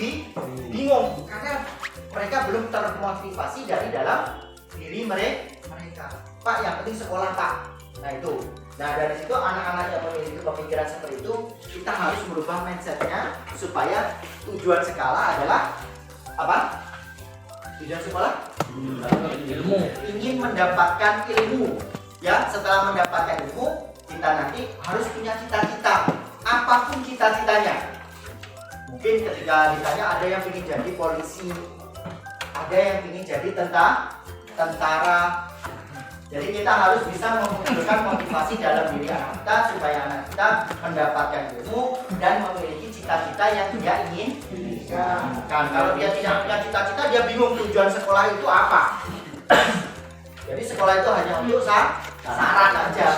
bingung karena mereka belum termotivasi dari dalam diri mereka. Pak, yang penting sekolah, Pak. Nah itu. Nah dari situ anak-anak yang memiliki pemikiran seperti itu, kita harus merubah mindsetnya supaya tujuan sekolah adalah apa? Tujuan sekolah? Ilmu. Ingin mendapatkan ilmu. Ya, setelah mendapatkan ilmu, kita nanti harus punya cita-cita. Apapun cita-citanya. Mungkin ketika ditanya ada yang ingin jadi polisi, ada yang ingin jadi tentara. Jadi kita harus bisa memunculkan motivasi dalam diri anak kita supaya anak kita mendapatkan ilmu dan memiliki cita-cita yang dia inginkan. Kalau dia tidak punya cita-cita, dia bingung tujuan sekolah itu apa. Jadi sekolah itu hanya untuk syarat aja.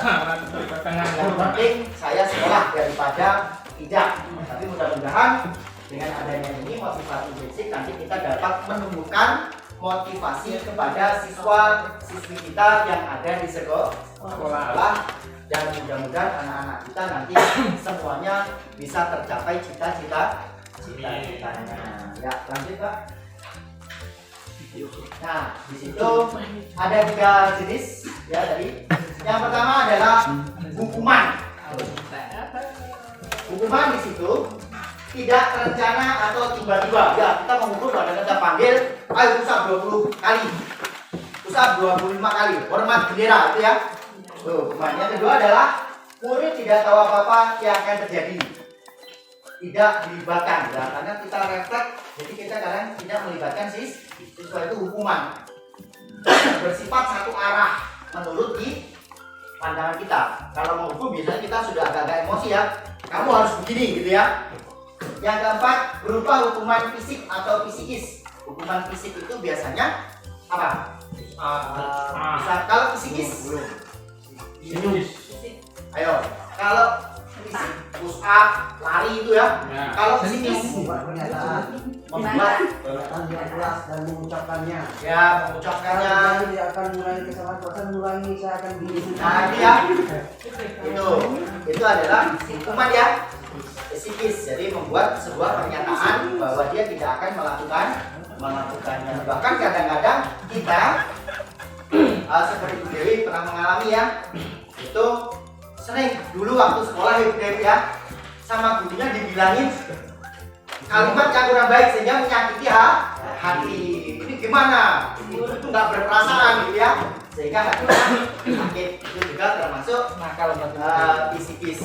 Yang penting saya sekolah daripada tidak. Tapi mudah-mudahan dengan adanya ini motivasi basic nanti kita dapat menumbuhkan motivasi kepada siswa-siswi kita yang ada di sekolah, dan mudah-mudahan anak-anak kita nanti semuanya bisa tercapai cita-citanya. Ya, lanjut Pak. Nah, di situ ada 3 jenis ya tadi. Yang pertama adalah hukuman. Hukuman di situ tidak terencana atau tiba-tiba. Ya, kita menghukum pada kita panggil, ayo usap 20 kali, usap 25 kali, hormat bendera itu ya. Tuh, hukuman. Yang kedua adalah murid tidak tahu apa-apa yang akan terjadi, tidak dilibatkan ya, karena kita refleks, jadi kita kadang tidak melibatkan siswa, itu hukuman. Bersifat satu arah menurut di pandangan kita. Kalau menghukum biasanya kita sudah agak-agak emosi ya, kamu harus begini gitu ya. Yang keempat berupa hukuman fisik atau psikis. Hukuman fisik itu biasanya apa? Bisa kalau psikis ayo, kalau fisik push up, lari itu ya. Kalau psikis membuat Kelihatan yang kelas dan mengucapkannya. ya mengucapkannya. Saya tidak akan mengulangi kesalahan, kalau saya mengulangi saya akan dihukum. Nah ini ya, itu adalah hukuman ya psikis. Jadi membuat sebuah pernyataan bahwa dia tidak akan melakukannya. Bahkan kadang-kadang kita seperti Bu Dewi pernah mengalami ya, itu sering dulu waktu sekolah ya Bu Dewi ya, sama gurunya dibilangin kalimat yang kurang baik sehingga menyakiti hati. Ini gimana? Itu nggak berperasaan gitu ya, sehingga hatinya sakit. Itu juga termasuk psikis.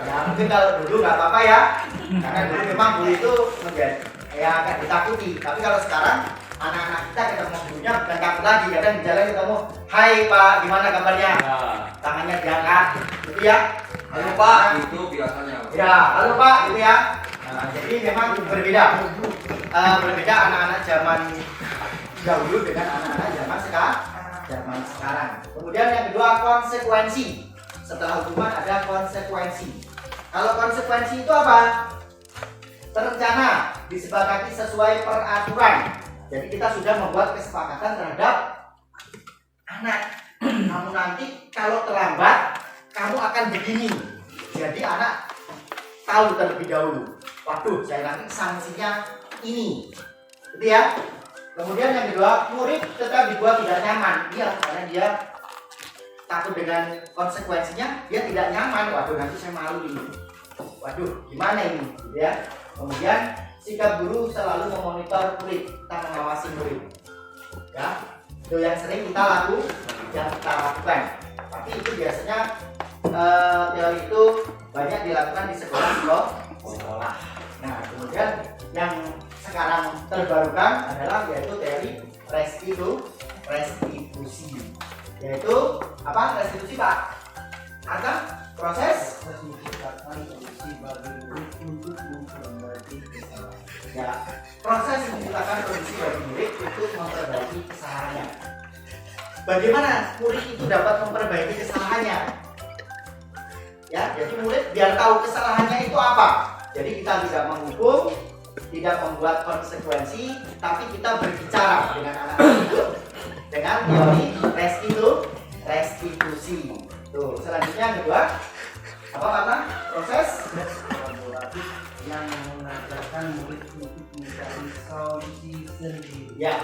Ya mungkin kalau dulu nggak apa-apa ya, karena dulu memang guru itu menjadi ya agak ditakuti. Tapi kalau sekarang anak-anak kita ketemu gurunya bukan takut lagi, kadang di jalan ketemu, hai Pak, gimana kabarnya? Tangannya diangkat, gitu ya. Halo Pak, Itu biasanya. ya halo Pak, gitu ya. Nah, jadi memang berbeda anak-anak zaman dahulu dengan anak-anak zaman sekarang. Kemudian yang kedua, konsekuensi. Setelah hukuman ada konsekuensi. Kalau konsekuensi itu apa? Terencana, disepakati sesuai peraturan. Jadi kita sudah membuat kesepakatan terhadap anak. Kamu nanti kalau terlambat, kamu akan begini. Jadi anak tahu terlebih dahulu. Waduh, saya nanti sanksinya ini, gitu ya. Kemudian yang kedua, murid tetap dibuat tidak nyaman, iya, karena dia takut dengan konsekuensinya, dia tidak nyaman. Waduh, nanti saya malu ini. Waduh, gimana ini, gitu ya. Kemudian sikap guru selalu memonitor murid, kita mengawasi murid, ya. Itu yang sering kita lakukan. Tapi itu biasanya teori itu banyak dilakukan di sekolah. Nah, kemudian yang sekarang terbarukan adalah yaitu teori restitusi. Yaitu apa? Restitusi Pak? Atau proses menciptakan kondisi bagi murid untuk memperbaiki kesalahan. ya, proses menciptakan kondisi bagi murid untuk memperbaiki kesalahannya. Bagaimana murid itu dapat memperbaiki kesalahannya? Ya, jadi murid biar tahu kesalahannya itu apa. Jadi kita tidak menghukum, tidak membuat konsekuensi, tapi kita berbicara dengan anak-anak itu dengan teori restitusi. Tuh, selanjutnya yang kedua, apa kata? Proses Kolaboratif yang mengajarkan murid untuk mencari solusi sendiri. ya.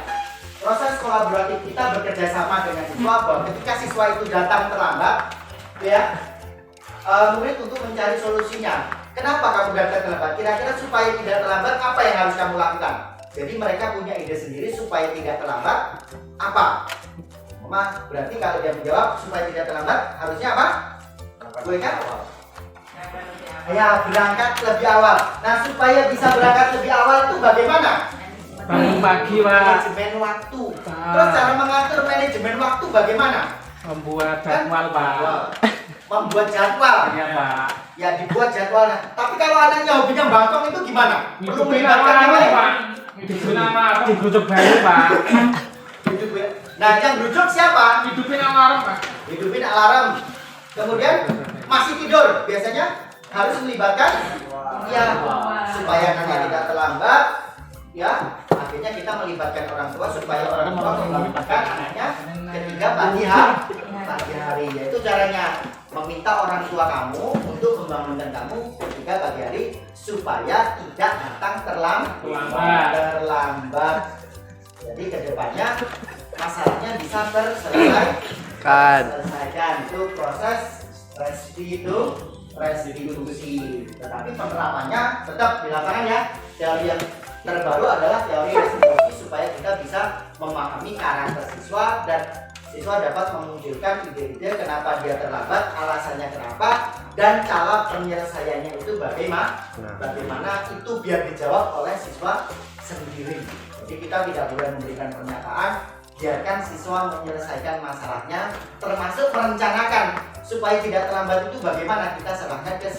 Proses kolaboratif kita bekerja sama dengan siswa bahwa ketika siswa itu datang terlambat, ya, murid untuk mencari solusinya. Kenapa kamu datang terlambat? Kira-kira supaya tidak terlambat apa yang harus kamu lakukan? Jadi mereka punya ide sendiri supaya tidak terlambat apa? Mama, berarti kalau dia menjawab supaya tidak terlambat harusnya apa? Gue kan? Ya, berangkat lebih awal. Nah, supaya bisa berangkat lebih awal itu bagaimana? Bangun pagi Pak, Manajemen waktu. Terus cara mengatur manajemen waktu bagaimana? membuat jadwal Pak. Membuat jadwal. Iya Pak. Ya dibuat jadwalnya. Tapi kalau anaknya hobinya bangkong itu gimana? Perlu Hidupin melibatkan yang alarm lain. Pak. Hidupin alarm. Digerutuk baru Pak. Nah, yang rujuk siapa? Hidupin alarm Pak. Hidupin alarm. Kemudian masih tidur, biasanya harus melibatkan ya supaya anaknya tidak terlambat. Ya, akhirnya kita melibatkan orang tua supaya orang tua melibatkan anaknya ketika pagi hari. Yaitu caranya meminta orang tua kamu untuk membangunkan kamu ketika pagi hari supaya tidak datang terlambat. Jadi kedepannya masalahnya bisa terselesaikan. Itu proses restitusi. Tetapi penerapannya tetap di lapangan ya. Teori yang terbaru adalah teori restitusi supaya kita bisa memahami karakter siswa dan siswa dapat memunculkan ide-ide kenapa dia terlambat, alasannya kenapa, dan cara penyelesaiannya itu bagaimana itu biar dijawab oleh siswa sendiri. Jadi kita tidak boleh memberikan pernyataan, biarkan siswa menyelesaikan masalahnya, termasuk merencanakan supaya tidak terlambat itu bagaimana kita serahkan ke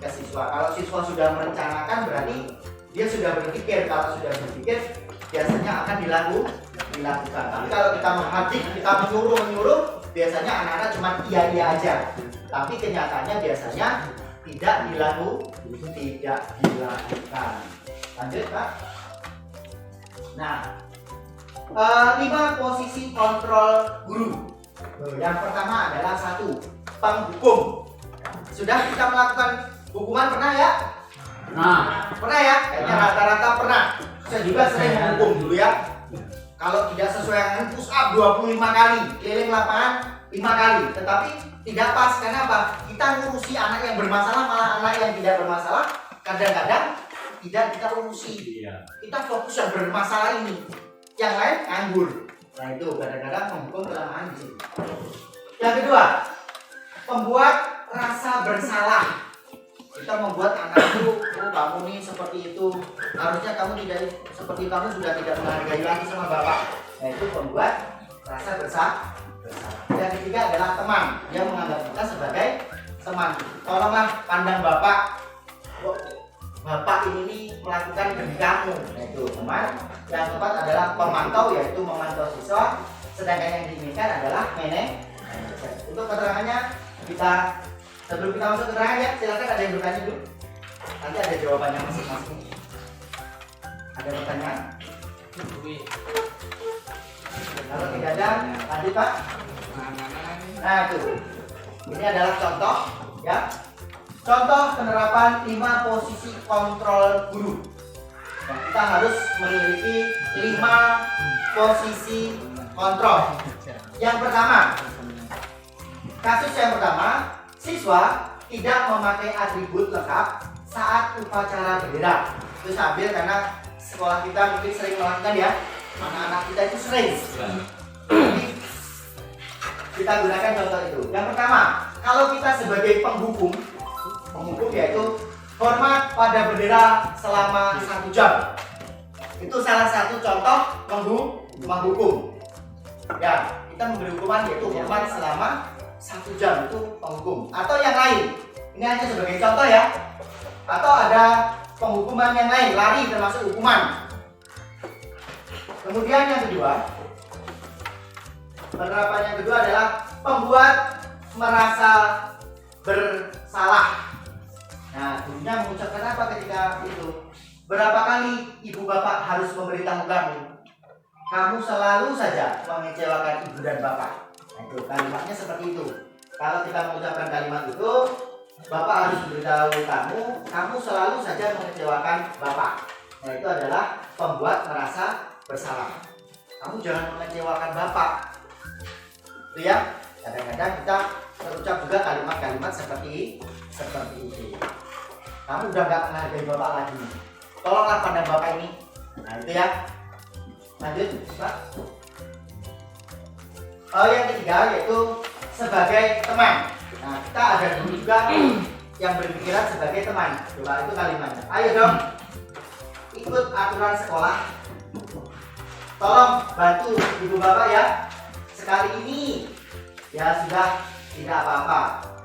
siswa. Kalau siswa sudah merencanakan berarti dia sudah berpikir. Kalau sudah berpikir biasanya akan dilakukan. Tapi kalau kita menghadik, kita menyuruh, biasanya anak-anak cuma iya aja. Tapi kenyataannya biasanya tidak dilakukan. Lanjut, Pak. Nah, 5 posisi kontrol guru. Yang pertama adalah 1, penghukum. Sudah kita melakukan hukuman pernah ya? Pernah ya? Kayaknya rata-rata pernah. Saya juga sering menghukum dulu ya. Kalau tidak sesuai dengan push up 25 kali, keliling lapangan 5 kali. Tetapi tidak pas, karena apa? Kita ngurusi anak yang bermasalah, malah anak yang tidak bermasalah kadang-kadang tidak kita urusi. Kita fokus yang bermasalah ini, yang lain nganggur. Nah itu kadang-kadang menghukum kelemahan di situ. Yang kedua, membuat rasa bersalah. Kita membuat anak itu, oh kamu nih seperti itu, harusnya kamu tidak seperti, kamu sudah tidak menghargai lagi sama bapak. Nah itu membuat rasa bersalah. Yang ketiga adalah teman. Dia menganggap kita sebagai teman. Tolonglah pandang bapak, bapak ini nih melakukan demi kamu. Nah itu teman. Yang keempat adalah pemantau, yaitu memantau siswa. Sedangkan yang diinginkan adalah manajer. Untuk keterangannya kita, sebelum kita masuk keterangannya, silakan ada yang bertanya dulu. Nanti ada jawabannya masing-masing. Ada pertanyaan? Kalau tidak ada, lanjut Pak. Nah itu, ini adalah contoh ya. Contoh penerapan 5 posisi kontrol guru. Nah, kita harus memiliki 5 posisi kontrol. Yang pertama, kasus yang pertama, siswa tidak memakai atribut lengkap saat upacara bendera. Itu sambil karena sekolah kita mungkin sering melakukan ya, anak-anak kita itu sering. Jadi kita gunakan contoh itu. Yang pertama, kalau kita sebagai penghukum yaitu hormat pada bendera selama 1 jam. Itu salah satu contoh menghukum. Ya, kita memberi hukuman yaitu hormat selama 1 jam, itu penghukum. Atau yang lain, ini hanya sebagai contoh ya. Atau ada penghukuman yang lain, lari termasuk hukuman. Kemudian yang kedua, penerapan yang kedua adalah membuat merasa bersalah. Nah, gurunya mengucapkan apa ketika itu? Berapa kali ibu bapak harus memberitahu kamu? Kamu selalu saja mengecewakan ibu dan bapak. Nah, itu kalimatnya seperti itu. Kalau kita mengucapkan kalimat itu, bapak harus memberitahu kamu selalu saja mengecewakan bapak. Nah, itu adalah pembuat merasa bersalah. Kamu jangan mengecewakan bapak. Itu ya. Kadang-kadang kita terucap juga kalimat-kalimat seperti itu. Kamu udah nggak menghargai bapak lagi. Tolonglah pandang bapak ini. Nah itu ya. Lanjut, Pak. Yang ketiga yaitu sebagai teman. Nah kita ada dulu juga yang berpikiran sebagai teman. Coba itu kalimatnya. Ayo dong, ikut aturan sekolah. Tolong bantu ibu bapak ya. Sekali ini ya sudah, tidak apa-apa.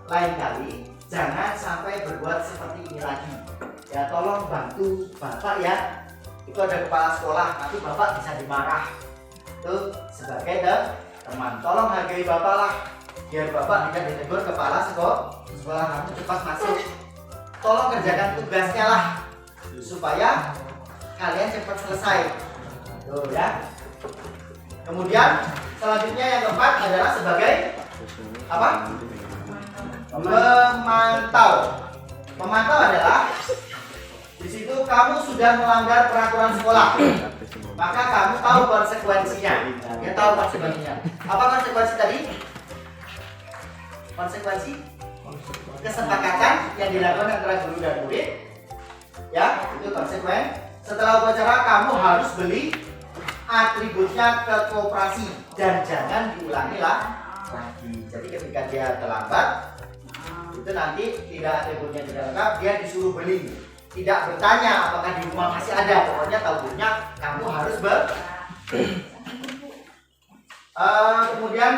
Lain kali jangan sampai berbuat seperti ini lagi. Ya tolong bantu bapak ya. Itu ada kepala sekolah, nanti bapak bisa dimarah. Itu sebagai teman. Tolong hargai bapak lah, biar bapak tidak ditegur kepala sekolah. Kamu cepat masuk. Tolong kerjakan tugasnya lah, supaya kalian cepat selesai. Tuh ya. Kemudian selanjutnya yang keempat adalah sebagai apa? Memantau. Memantau adalah di situ kamu sudah melanggar peraturan sekolah, maka kamu tahu konsekuensinya. Ya tahu konsekuensinya. Apa konsekuensi tadi? Konsekuensi kesepakatan yang dilakukan antara guru dan murid. Ya, itu konsekuensi. Setelah upacara kamu harus beli atributnya ke koperasi dan jangan diulangi lagi. Jadi ketika dia terlambat, itu nanti tidak atributnya tidak lengkap, dia disuruh beli. Tidak bertanya apakah di rumah masih ada, pokoknya tahunya kamu harus kemudian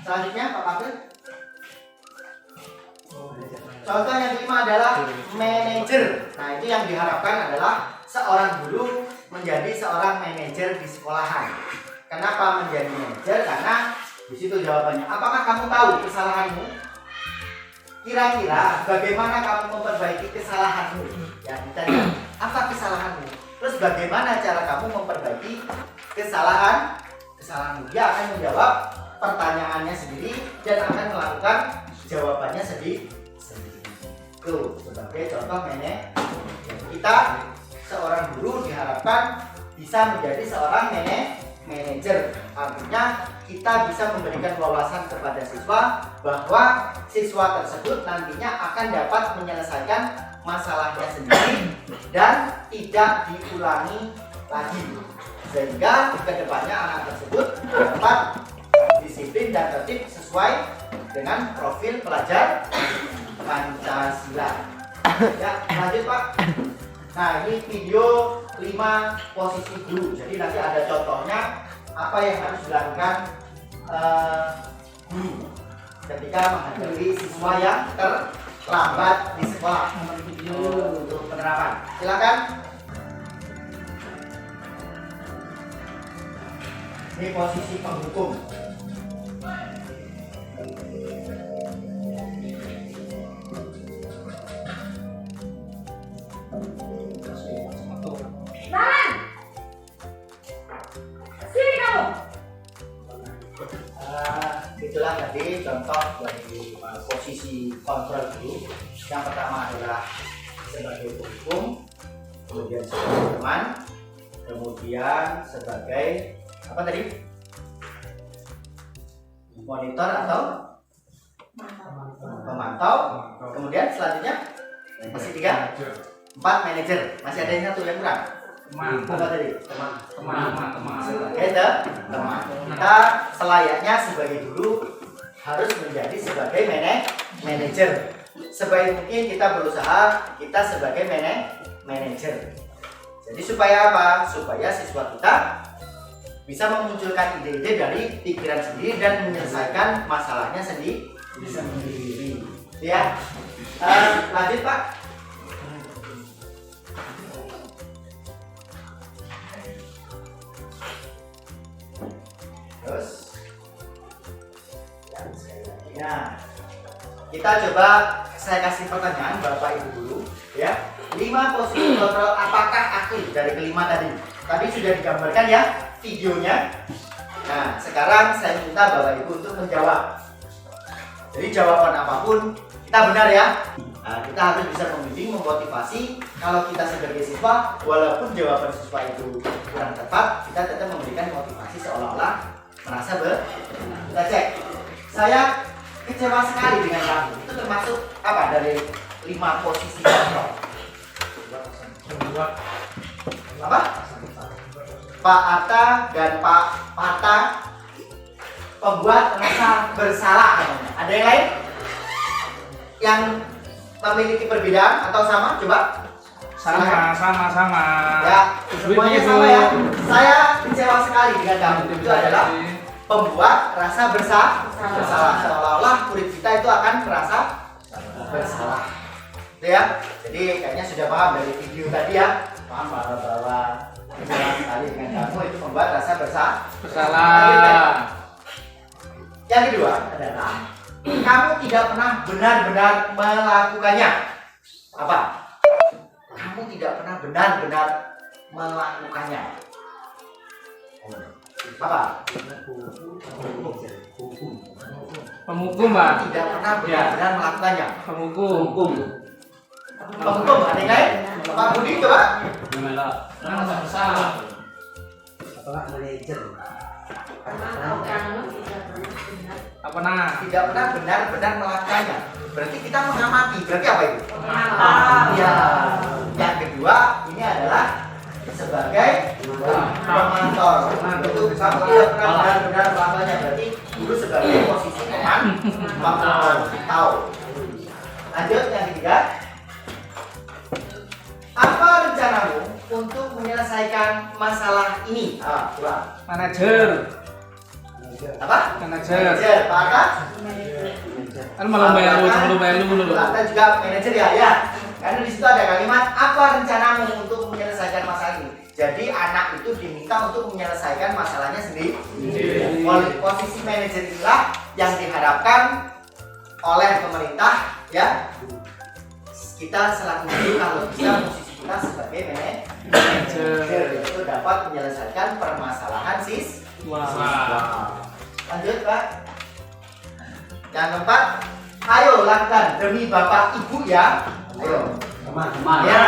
selanjutnya Pak Pakir. Contoh yang kelima adalah manajer. Nah itu yang diharapkan adalah seorang guru menjadi seorang manajer di sekolahan. Kenapa menjadi manajer? Karena di situ jawabannya. Apakah kamu tahu kesalahanmu? Kira-kira bagaimana kamu memperbaiki kesalahanmu? Ya ditanya, apa kesalahanmu? Terus bagaimana cara kamu memperbaiki kesalahan dia akan menjawab pertanyaannya sendiri dan akan melakukan jawabannya sendiri. Tuh, sebagai contoh kita seorang guru diharapkan bisa menjadi seorang manajer. Artinya kita bisa memberikan wawasan kepada siswa bahwa siswa tersebut nantinya akan dapat menyelesaikan masalahnya sendiri dan tidak diulangi lagi, sehingga kedepannya anak tersebut dapat disiplin dan tertib sesuai dengan profil pelajar Pancasila. Ya, lanjut Pak. Nah, ini video 5 posisi guru. Jadi nanti ada contohnya apa yang harus dilakukan guru ketika menghadapi siswa yang terlambat di sekolah. Untuk penerapan, silakan. Ini posisi penghukum. Nalan! Sini kamu! Itulah tadi contoh dari posisi kontrol guru. Yang pertama adalah sebagai penghukum, kemudian sebagai teman, kemudian sebagai apa tadi? Monitor atau pemantau. Kemudian selanjutnya masih 3, 4 manajer. Masih ada yang satu yang kurang. Apa tadi? Teman. Sebagai teman. Kita selayaknya sebagai guru harus menjadi sebagai manajer. Sebaik mungkin kita berusaha kita sebagai manajer. Jadi supaya apa? Supaya siswa kita bisa memunculkan ide-ide dari pikiran sendiri dan menyelesaikan masalahnya sendiri. Ya, lanjut Pak. Terus, nah, kita coba saya kasih pertanyaan Bapak Ibu dulu, ya. 5 posisi kontrol apakah aktif dari kelima tadi? Tadi sudah digambarkan ya videonya. Nah, sekarang saya minta Bapak Ibu untuk menjawab. Jadi jawaban apapun kita benar ya. Nah, kita harus bisa membimbing, memotivasi. Kalau kita sebagai siswa, walaupun jawaban siswa itu kurang tepat, kita tetap memberikan motivasi seolah-olah merasa kita cek. Saya kecewa sekali dengan kamu. Itu termasuk apa dari 5 posisi kontrol? Apa? Pak Atta dan Pak Pata pembuat rasa bersalah. Ada yang lain yang memiliki perbedaan atau sama? Coba. Sama. Ya, semuanya sama ya. Saya kecewa sekali dengan kamu. Itu adalah pembuat rasa bersalah. Seolah-olah murid kita itu akan merasa bersalah. Itu ya. Jadi kayaknya sudah paham dari video tadi ya. Paham bahwa kecewa sekali dengan kamu itu membuat rasa bersalah. Yang kedua adalah kamu tidak pernah benar-benar melakukannya. Apa? Kamu tidak pernah benar-benar melakukannya. Apa? Penghukum, Pak. Tidak pernah benar-benar melakukannya. Penghukum. Ada yang lain? Pak Budi coba. Rasa bersalah. Apakah manajer? Apa nah? Tidak pernah benar-benar melakukannya. Berarti kita mengamati. Berarti apa itu? Ya. Yang kedua ini adalah sebagai pemantau. Itu kamu tidak pernah benar-benar melakukannya. Berarti guru sebagai posisi pemantau. Lanjut yang ketiga. Apa rencanamu untuk menyelesaikan masalah ini? Coba. Manajer. Apa? Manajer. Pak Ata? Kan malu bayar dulu. Pak Ata juga manajer ya. Karena di situ ada kalimat apa rencanamu untuk menyelesaikan masalah ini. Jadi anak itu diminta untuk menyelesaikan masalahnya sendiri. Posisi manajer inilah yang diharapkan oleh pemerintah ya. Kita selaku guru kalau bisa posisi kita sebagai manajer itu dapat menyelesaikan permasalahan siswa. Lanjut Pak. Yang keempat, ayo lakukan demi bapak ibu ya. Ayo. Teman-teman. Ya.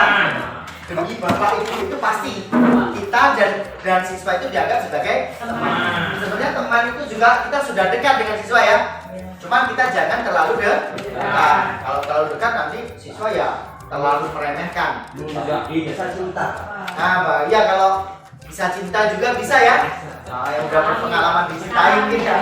Demi bapak ibu itu pasti kita dan siswa itu dianggap sebagai teman. Sebenarnya teman itu juga kita sudah dekat dengan siswa ya. Cuman kita jangan terlalu dekat. Kalau terlalu dekat nanti siswa ya terlalu meremehkan. Bisa cinta. Nah, Mbak, ya kalau bisa cinta juga bisa ya. Nah, yang udah berpengalaman dicintai mungkin ya.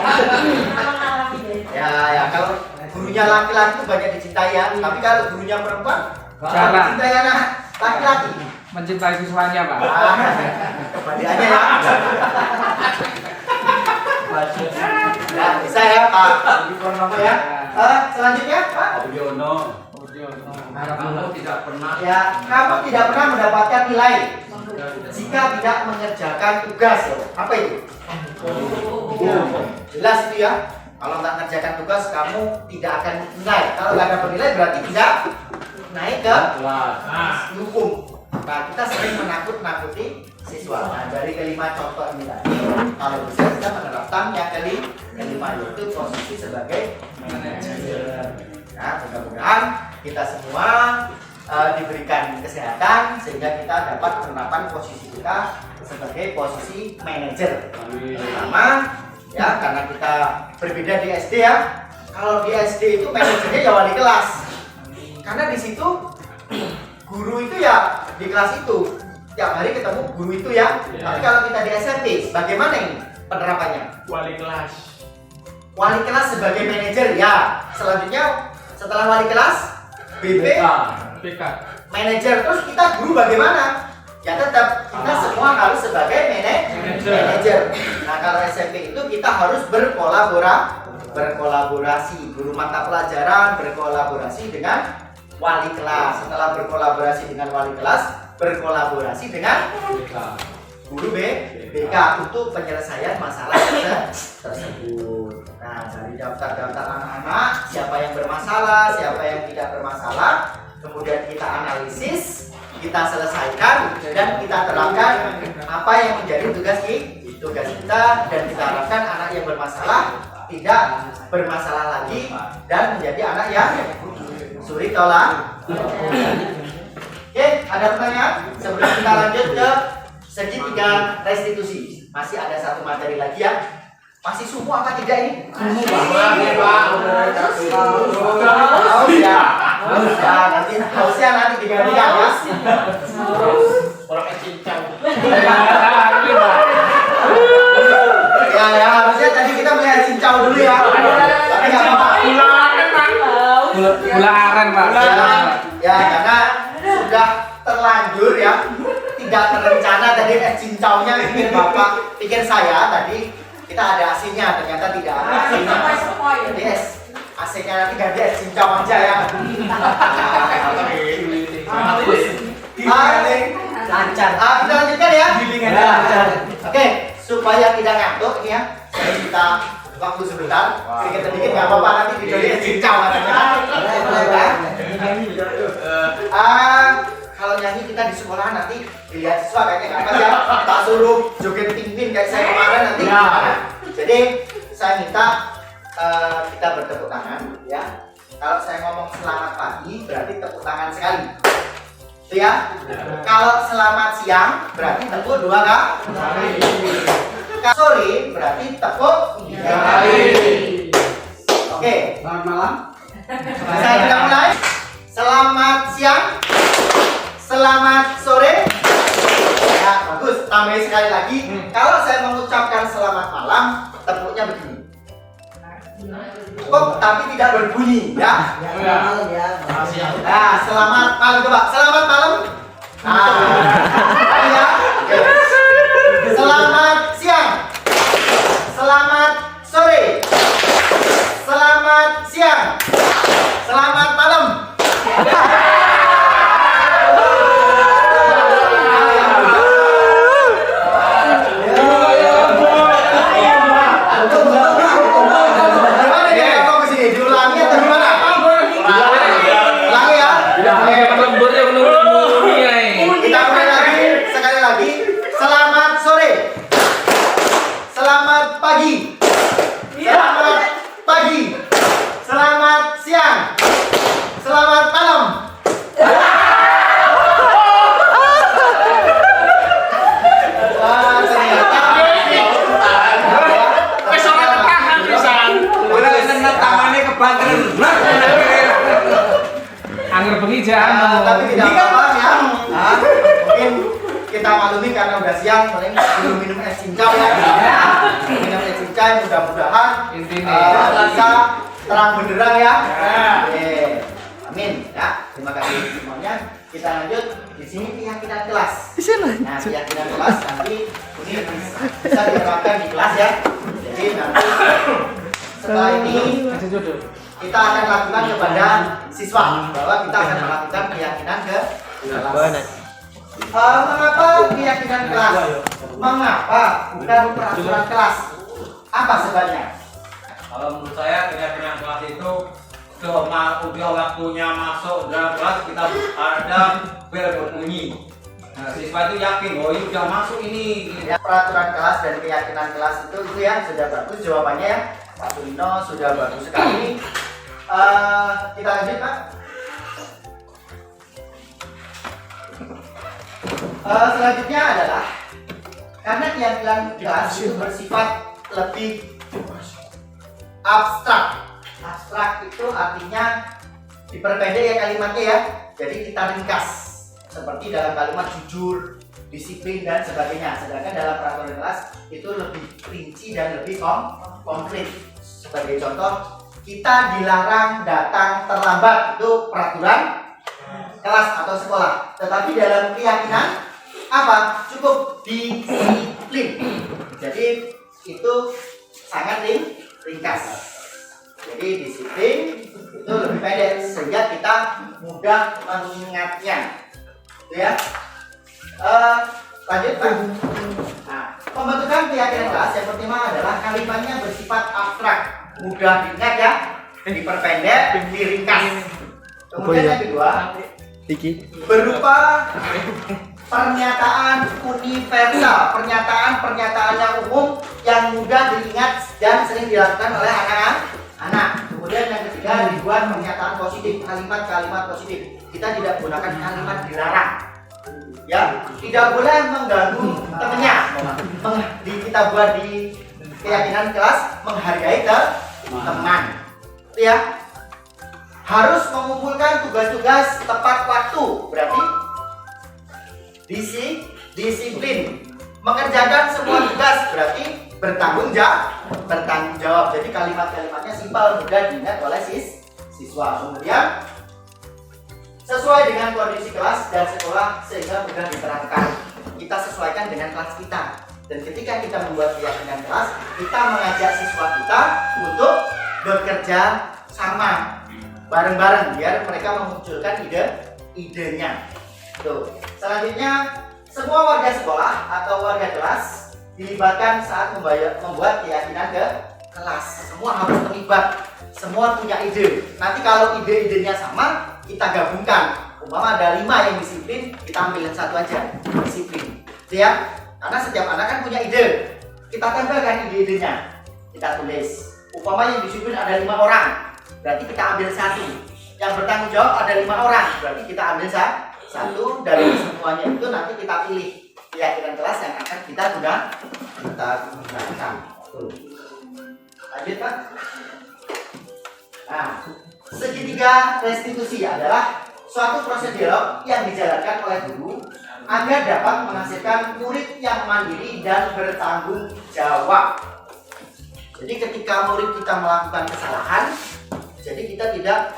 Ya, kalau gurunya laki-laki itu banyak dicintai ya. Tapi kalau gurunya perempuan, Jarang. dicintai anak laki-laki. Mencintai siswanya, Pak. Kebalikannya ya. Ya, bisa ya Pak. Di Purnomo ya. Selanjutnya Pak. Abiono. Kamu tidak pernah. Ya, kamu tidak pernah mendapatkan nilai jika tidak mengerjakan tugas. Apa itu? Jelas itu ya. Kalau nggak mengerjakan tugas, kamu tidak akan nilai. Kalau nggak dapat nilai berarti tidak naik ke hukum. Nah, kita sering menakut-nakuti siswa. Nah, dari kelima contoh ini tadi, kalau bisa kita menerapkan yang kelima yaitu posisi sebagai manajer. Nah, mudah-mudahan kita semua diberikan kesehatan sehingga kita dapat menerapkan posisi kita sebagai posisi manajer. Pertama, ya karena kita berbeda di SD ya. Kalau di SD itu manajernya ya wali kelas. Karena di situ guru itu ya di kelas itu tiap hari ketemu guru itu ya. Tapi kalau kita di SMP, bagaimana ini penerapannya? Wali kelas. Wali kelas sebagai manajer ya. Selanjutnya setelah wali kelas, BK. manajer. Terus kita guru bagaimana? Ya tetap kita semua harus sebagai manajer. Nah kalau SMP itu kita harus berkolaborasi. Guru mata pelajaran berkolaborasi dengan wali kelas. Setelah berkolaborasi dengan wali kelas, berkolaborasi dengan guru BK untuk penyelesaian masalah tersebut. Nah, dari daftar-daftar anak-anak, siapa yang bermasalah, siapa yang tidak bermasalah, kemudian kita analisis, kita selesaikan, dan kita terapkan apa yang menjadi tugas kita, dan kita harapkan anak yang bermasalah tidak bermasalah lagi dan menjadi anak yang suri tolak. Oke, ada pertanyaan? Sebelum kita lanjut ke segitiga restitusi, masih ada satu materi lagi ya. Masih sumuh apa tidak ini? Haus ya. Nanti hausnya nanti digantikan ya. Orang cincang. Ya, harusnya tadi kita melihat cincau dulu ya. Tapi nggak apa-apa. Gula aren, Pak. Ya, karena sudah terlanjur ya. Tidak terencana tadi cincaunya pikir Bapak, pikir saya tadi kita ada AC-nya, ternyata tidak ada AC-nya. Jadi AC-nya nanti ganti es cincau aja ya. Lancar. Kita lanjutkan ya. Oke, supaya tidak ngantuk ini ya. Saya minta waktu sebentar. Sedikit-sedikit nggak apa-apa, nanti dibeli es cincau katanya. Kalau nyanyi kita di sekolah nanti dilihat siswa kayaknya nggak pas ya. Tak suruh joget pingpin kayak saya kemarin nanti gimana. Jadi saya minta kita bertepuk tangan ya. Kalau saya ngomong selamat pagi berarti tepuk tangan sekali. Itu ya. Kalau selamat siang berarti tepuk 2 kali. Kalau sore berarti tepuk 3 kali. Oke. Selamat malam. Saya kita mulai. Selamat siang. Selamat sore. Ya, bagus. Tambahin sekali lagi. Kalau saya mengucapkan selamat malam, tepuknya begini. Cukup, tapi tidak berbunyi, ya. Malam ya. Nah, selamat malam coba. Selamat malam. Nah, ya. Oke. Selamat siang. Selamat sore. Selamat siang. Selamat malam. Gimana dia ngomong ke sini? Diulangi atau gimana? Ulangi ya. Lembur ya menurut pagi. Selamat pagi. Selamat siang. Selamat malam. Wah, ternyata Angger bengi jan. tapi tidak apa-apa ya. Mungkin kita maklumi karena udah siang, paling belum minum es cincau ya. Minum es cincau, mudah-mudahan bisa terang benderang ya. Oke, amin ya. Terima kasih semuanya. Kita lanjut di sini keyakinan kelas. Nah, keyakinan kelas nanti ini bisa diterapkan di kelas ya. Jadi nanti setelah ini kita akan lakukan kepada siswa bahwa kita akan melakukan keyakinan ke kelas. Mengapa keyakinan kelas? Mengapa bukan peraturan kelas? Apa sebabnya? Kalau menurut saya keyakinan kelas itu udah waktunya masuk dalam kelas kita ada bel berbunyi. Nah, siswa itu yakin, oh ini udah masuk ini. Ya, peraturan kelas dan keyakinan kelas itu ya sudah bagus jawabannya ya. Pak Tulino sudah bagus sekali. Kita lanjut Pak. Selanjutnya adalah karena keyakinan kelas itu bersifat lebih abstrak. Abstrak itu artinya diperpendek ya kalimatnya ya. Jadi kita ringkas seperti dalam kalimat jujur, disiplin dan sebagainya. Sedangkan dalam peraturan kelas itu lebih rinci dan lebih konkret. Sebagai contoh, kita dilarang datang terlambat, itu peraturan kelas atau sekolah. Tetapi dalam keyakinan apa? Cukup disiplin. Jadi itu sangat ringkas. Jadi disiplin itu lebih pendek sehingga kita mudah mengingatnya. Itu ya. Lanjut Pak. Nah, pembentukan keyakinan kelas yang pertama adalah kalimatnya bersifat abstrak, mudah diingat ya, diperpendek, diringkas. Kemudian yang kedua, berupa pernyataan universal, pernyataan yang umum yang mudah diingat dan sering dilakukan oleh anak-anak. Kemudian yang ketiga, dibuat pernyataan positif, kalimat-kalimat positif. Kita tidak menggunakan kalimat dilarang. Ya, tidak boleh mengganggu temannya. Kita buat di keyakinan kelas menghargai teman. Ya, harus mengumpulkan tugas-tugas tepat waktu. Berarti disiplin. Mengerjakan semua tugas berarti bertanggung jawab. Jadi kalimat-kalimatnya simpel, mudah diingat oleh siswa. Kemudian sesuai dengan kondisi kelas dan sekolah sehingga mudah diterapkan. Kita sesuaikan dengan kelas kita. Dan ketika kita membuat keyakinan kelas, kita mengajak siswa kita untuk bekerja sama bareng-bareng biar mereka memunculkan idenya. Tuh. Selanjutnya, semua warga sekolah atau warga kelas dilibatkan saat membuat keyakinan ke kelas. Semua harus terlibat. Semua punya ide. Nanti kalau ide-idenya sama, kita gabungkan. Umpama ada 5 yang disiplin, kita ambil yang satu aja, disiplin. Itu ya. Karena setiap anak kan punya ide. Kita tempelkan ide-idenya. Kita tulis. Umpama yang disiplin ada 5 orang, berarti kita ambil satu. Yang bertanggung jawab ada 5 orang, berarti kita ambil satu. Dari semuanya itu nanti kita pilih keyakinan kelas yang akan kita gunakan. Lanjut Pak. Nah, segitiga restitusi adalah suatu prosedur yang dijalankan oleh guru agar dapat menghasilkan murid yang mandiri dan bertanggung jawab. Jadi ketika murid kita melakukan kesalahan, jadi kita tidak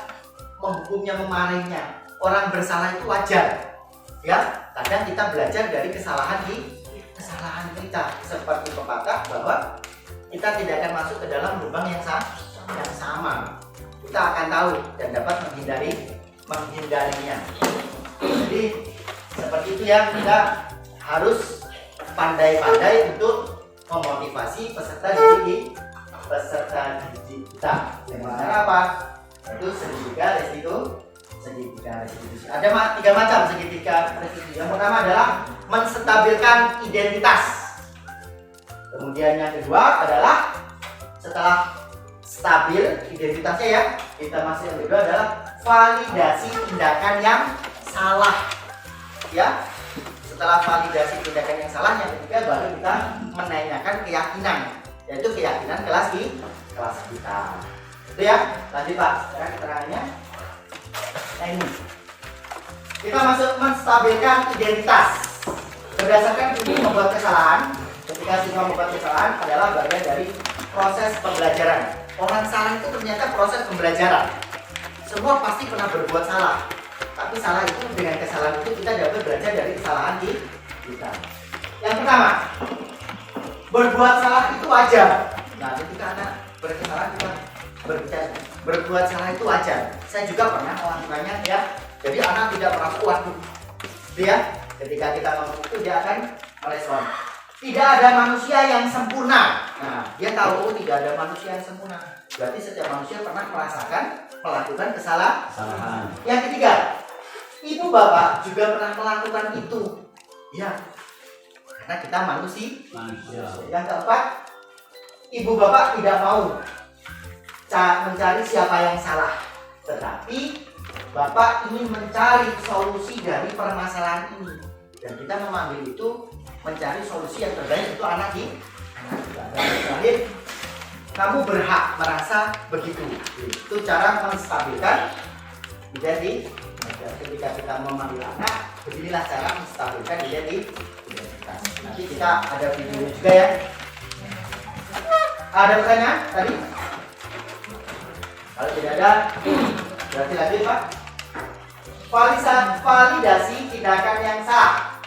menghukumnya, memarahinya. Orang bersalah itu wajar. Ya, kadang kita belajar dari kesalahan kita. Seperti pepatah bahwa kita tidak akan masuk ke dalam lubang yang sama. Kita akan tahu dan dapat menghindarinya. Jadi seperti itu ya, kita harus pandai-pandai untuk memotivasi peserta didik kita. Dengan cara apa? Itu segitiga restitusi. Ada 3 macam segitiga restitusi. Yang pertama adalah menstabilkan identitas. Kemudian yang kedua adalah setelah stabil identitasnya ya, kita masuk yang kedua adalah validasi tindakan yang salah ya. Setelah validasi tindakan yang salah, yang ketiga baru kita menanyakan keyakinan, yaitu keyakinan kelas kita. Itu ya. Lanjut Pak, sekarang keterangannya. Nah ini kita masuk menstabilkan identitas. Berdasarkan ini membuat kesalahan, ketika siswa membuat kesalahan adalah bagian dari proses pembelajaran. Orang salah itu ternyata proses pembelajaran. Semua pasti pernah berbuat salah, tapi salah itu dengan kesalahan itu kita dapat belajar dari kesalahan kita. Yang pertama, berbuat salah itu wajar. Nah, ketika anak berkesalahan kita berbuat salah itu wajar. Saya juga pernah melakukannya ya. Jadi anak tidak merasa waduh, ya. Ketika kita ngomong itu dia akan merespon. Tidak ada manusia yang sempurna. Nah, dia tahu tidak ada manusia yang sempurna. Berarti setiap manusia pernah melakukan kesalahan. Yang ketiga, ibu bapak juga pernah melakukan itu. Ya, karena kita manusia. Yang keempat, ibu bapak tidak mau mencari siapa yang salah, tetapi bapak ingin mencari solusi dari permasalahan ini. Dan kita memanggil itu mencari solusi yang terbaik untuk anak kita. Dan terakhir, kamu berhak merasa begitu. Itu cara menstabilkan identitas. Ketika kita memanggil anak, beginilah cara menstabilkan identitas. Nanti kita ada videonya juga ya. Ada pertanyaan tadi? Kalau tidak ada, berarti lanjut Pak. Validasi tindakan yang salah.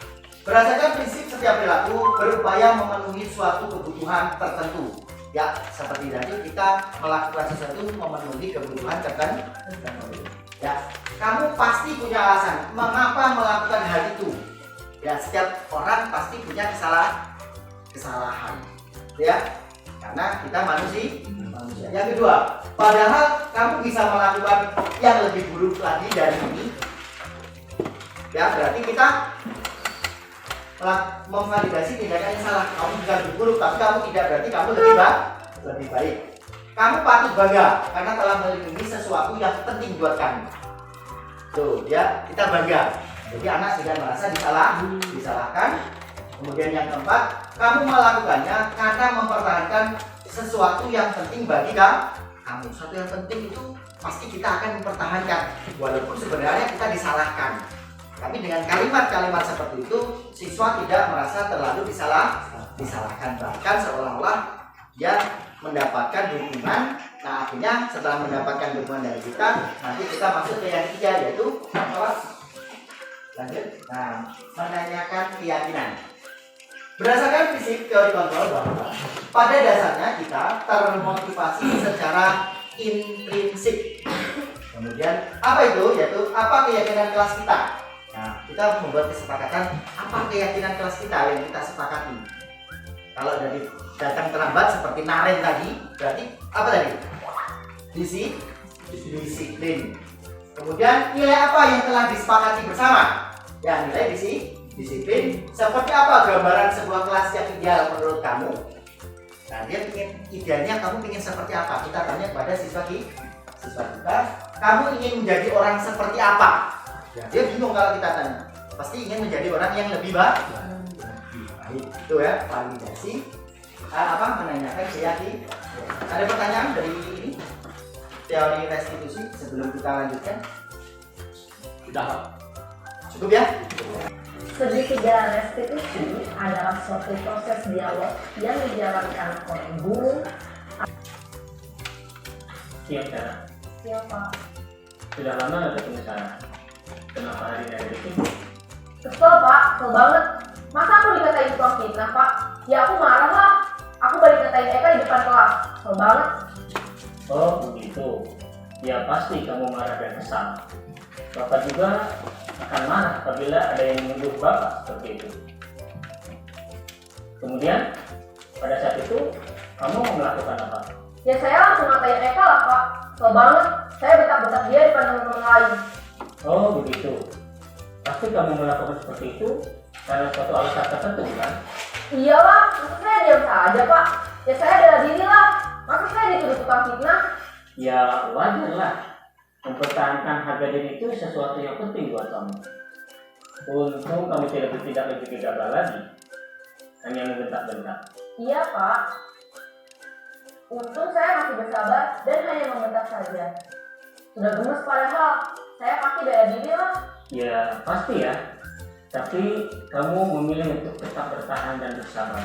Berdasarkan prinsip setiap perilaku berupaya memenuhi suatu kebutuhan tertentu. Ya, seperti tadi kita melakukan sesuatu memenuhi kebutuhan tertentu. Ya, kamu pasti punya alasan mengapa melakukan hal itu. Ya, setiap orang pasti punya kesalahan. Ya, karena kita manusia. Yang kedua, padahal kamu bisa melakukan yang lebih buruk lagi dari ini. Ya, berarti kita memvalidasi tindakan yang salah. Kamu bisa lebih buruk, tapi kamu tidak, berarti kamu lebih baik. Kamu patut bangga karena telah melindungi sesuatu yang penting buat kamu. Tuh, ya, kita bangga. Jadi anak sudah merasa disalahkan. Kemudian yang keempat, kamu melakukannya karena mempertahankan sesuatu yang penting bagi kamu. Sesuatu yang penting itu pasti kita akan mempertahankan, walaupun sebenarnya kita disalahkan. Tapi dengan kalimat-kalimat seperti itu, siswa tidak merasa terlalu disalahkan. Bahkan seolah-olah dia mendapatkan dukungan. Nah, akhirnya setelah mendapatkan dukungan dari kita, nanti kita masuk ke yang ketiga, yaitu lanjut. Nah, menanyakan keyakinan. Berdasarkan prinsip teori kontrol bahwa pada dasarnya kita termotivasi secara intrinsik. Kemudian apa itu? Yaitu apa keyakinan kelas kita. Nah, kita membuat kesepakatan apa keyakinan kelas kita yang kita sepakati. Kalau dari datang terlambat seperti Naren tadi, berarti apa tadi? Disiplin. Kemudian nilai apa yang telah disepakati bersama? Ya, nilai disiplin. Seperti apa gambaran sebuah kelas yang ideal menurut kamu? Nah, dia idealnya kamu ingin seperti apa? Kita tanya kepada siswa kita, kamu ingin menjadi orang seperti apa? Ya, dia bingung kalau kita tanya. Pasti ingin menjadi orang yang lebih baik. Itu ya, validasi. Menanyakan keyakinan. Ada pertanyaan dari ini? Teori restitusi sebelum kita lanjutkan? Sudah. Cukup ya? Segitiga restitusi adalah suatu proses dialog yang dijalankan oleh guru. Siap ya. Siapa? Sudah lama nggak ketemu saya. Kenapa hari ini itu? Kesel Pak, kesel banget. Masa aku dikatain tukang fitnah Pak? Ya aku marah lah. Aku balik ngatain Eka di depan kelas. Kesel banget. Oh begitu. Ya pasti kamu marah dan kesal. Bapak juga akan marah apabila ada yang menuduh Bapak seperti itu. Kemudian pada saat itu kamu melakukan apa? Ya saya langsung ngatain Eka lah Pak. Kesel banget. Saya bentak-bentak dia di depan teman-teman lain. Oh begitu. Pasti kamu melakukan seperti itu karena suatu alasan tertentu kan? Iyalah, masa saya diam saja pak? Ya saya bela diri lah. Masa saya dituduh tukang fitnah? Ya wajar lah. Mempertahankan harga diri itu sesuatu yang penting buat kamu. Untung kamu tidak bertindak lebih gegabah lagi, hanya membentak-bentak. Iya pak. Untung saya masih bersabar dan hanya membentak saja. Sudah gemes padahal. Saya pasti bela diri lah. Ya pasti ya. Tapi kamu memilih untuk tetap bertahan dan bersabar.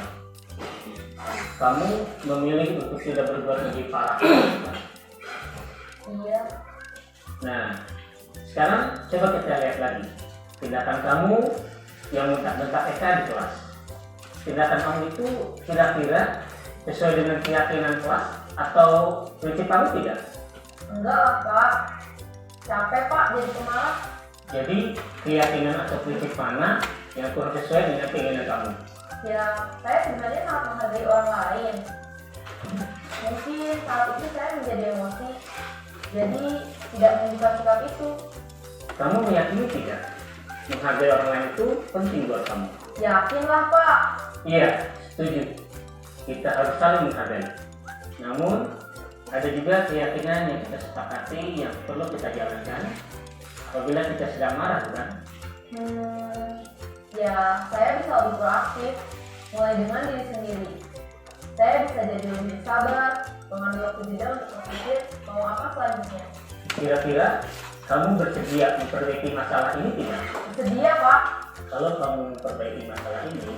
Kamu memilih untuk tidak berbuat lebih parah. Iya. Nah, sekarang coba kita lihat lagi tindakan kamu yang bentak-bentak Eka di kelas. Tindakan kamu itu kira-kira sesuai dengan keyakinan kelas atau prinsip kamu tidak? Enggak lah pak. Capek pak jadi pemalas. Jadi keyakinan atau prinsip mana yang kurang sesuai dengan keinginan kamu? Ya, saya sebenarnya sangat menghargai orang lain. Mungkin saat itu saya menjadi emosi, jadi tidak menunjukkan sikap itu. Kamu meyakini tidak? Menghargai orang lain itu penting buat kamu. Yakinlah pak. Iya, setuju. Kita harus saling menghargai. Namun, ada juga keyakinan yang kita sepakati yang perlu kita jalankan apabila kita sedang marah, bukan? Ya, saya bisa lebih proaktif, mulai dengan diri sendiri. Saya bisa jadi lebih sabar, mengambil waktu jeda untuk berpikir mau apa selanjutnya. Kira-kira kamu bersedia memperbaiki masalah ini tidak? Bersedia pak. Kalau kamu memperbaiki masalah ini,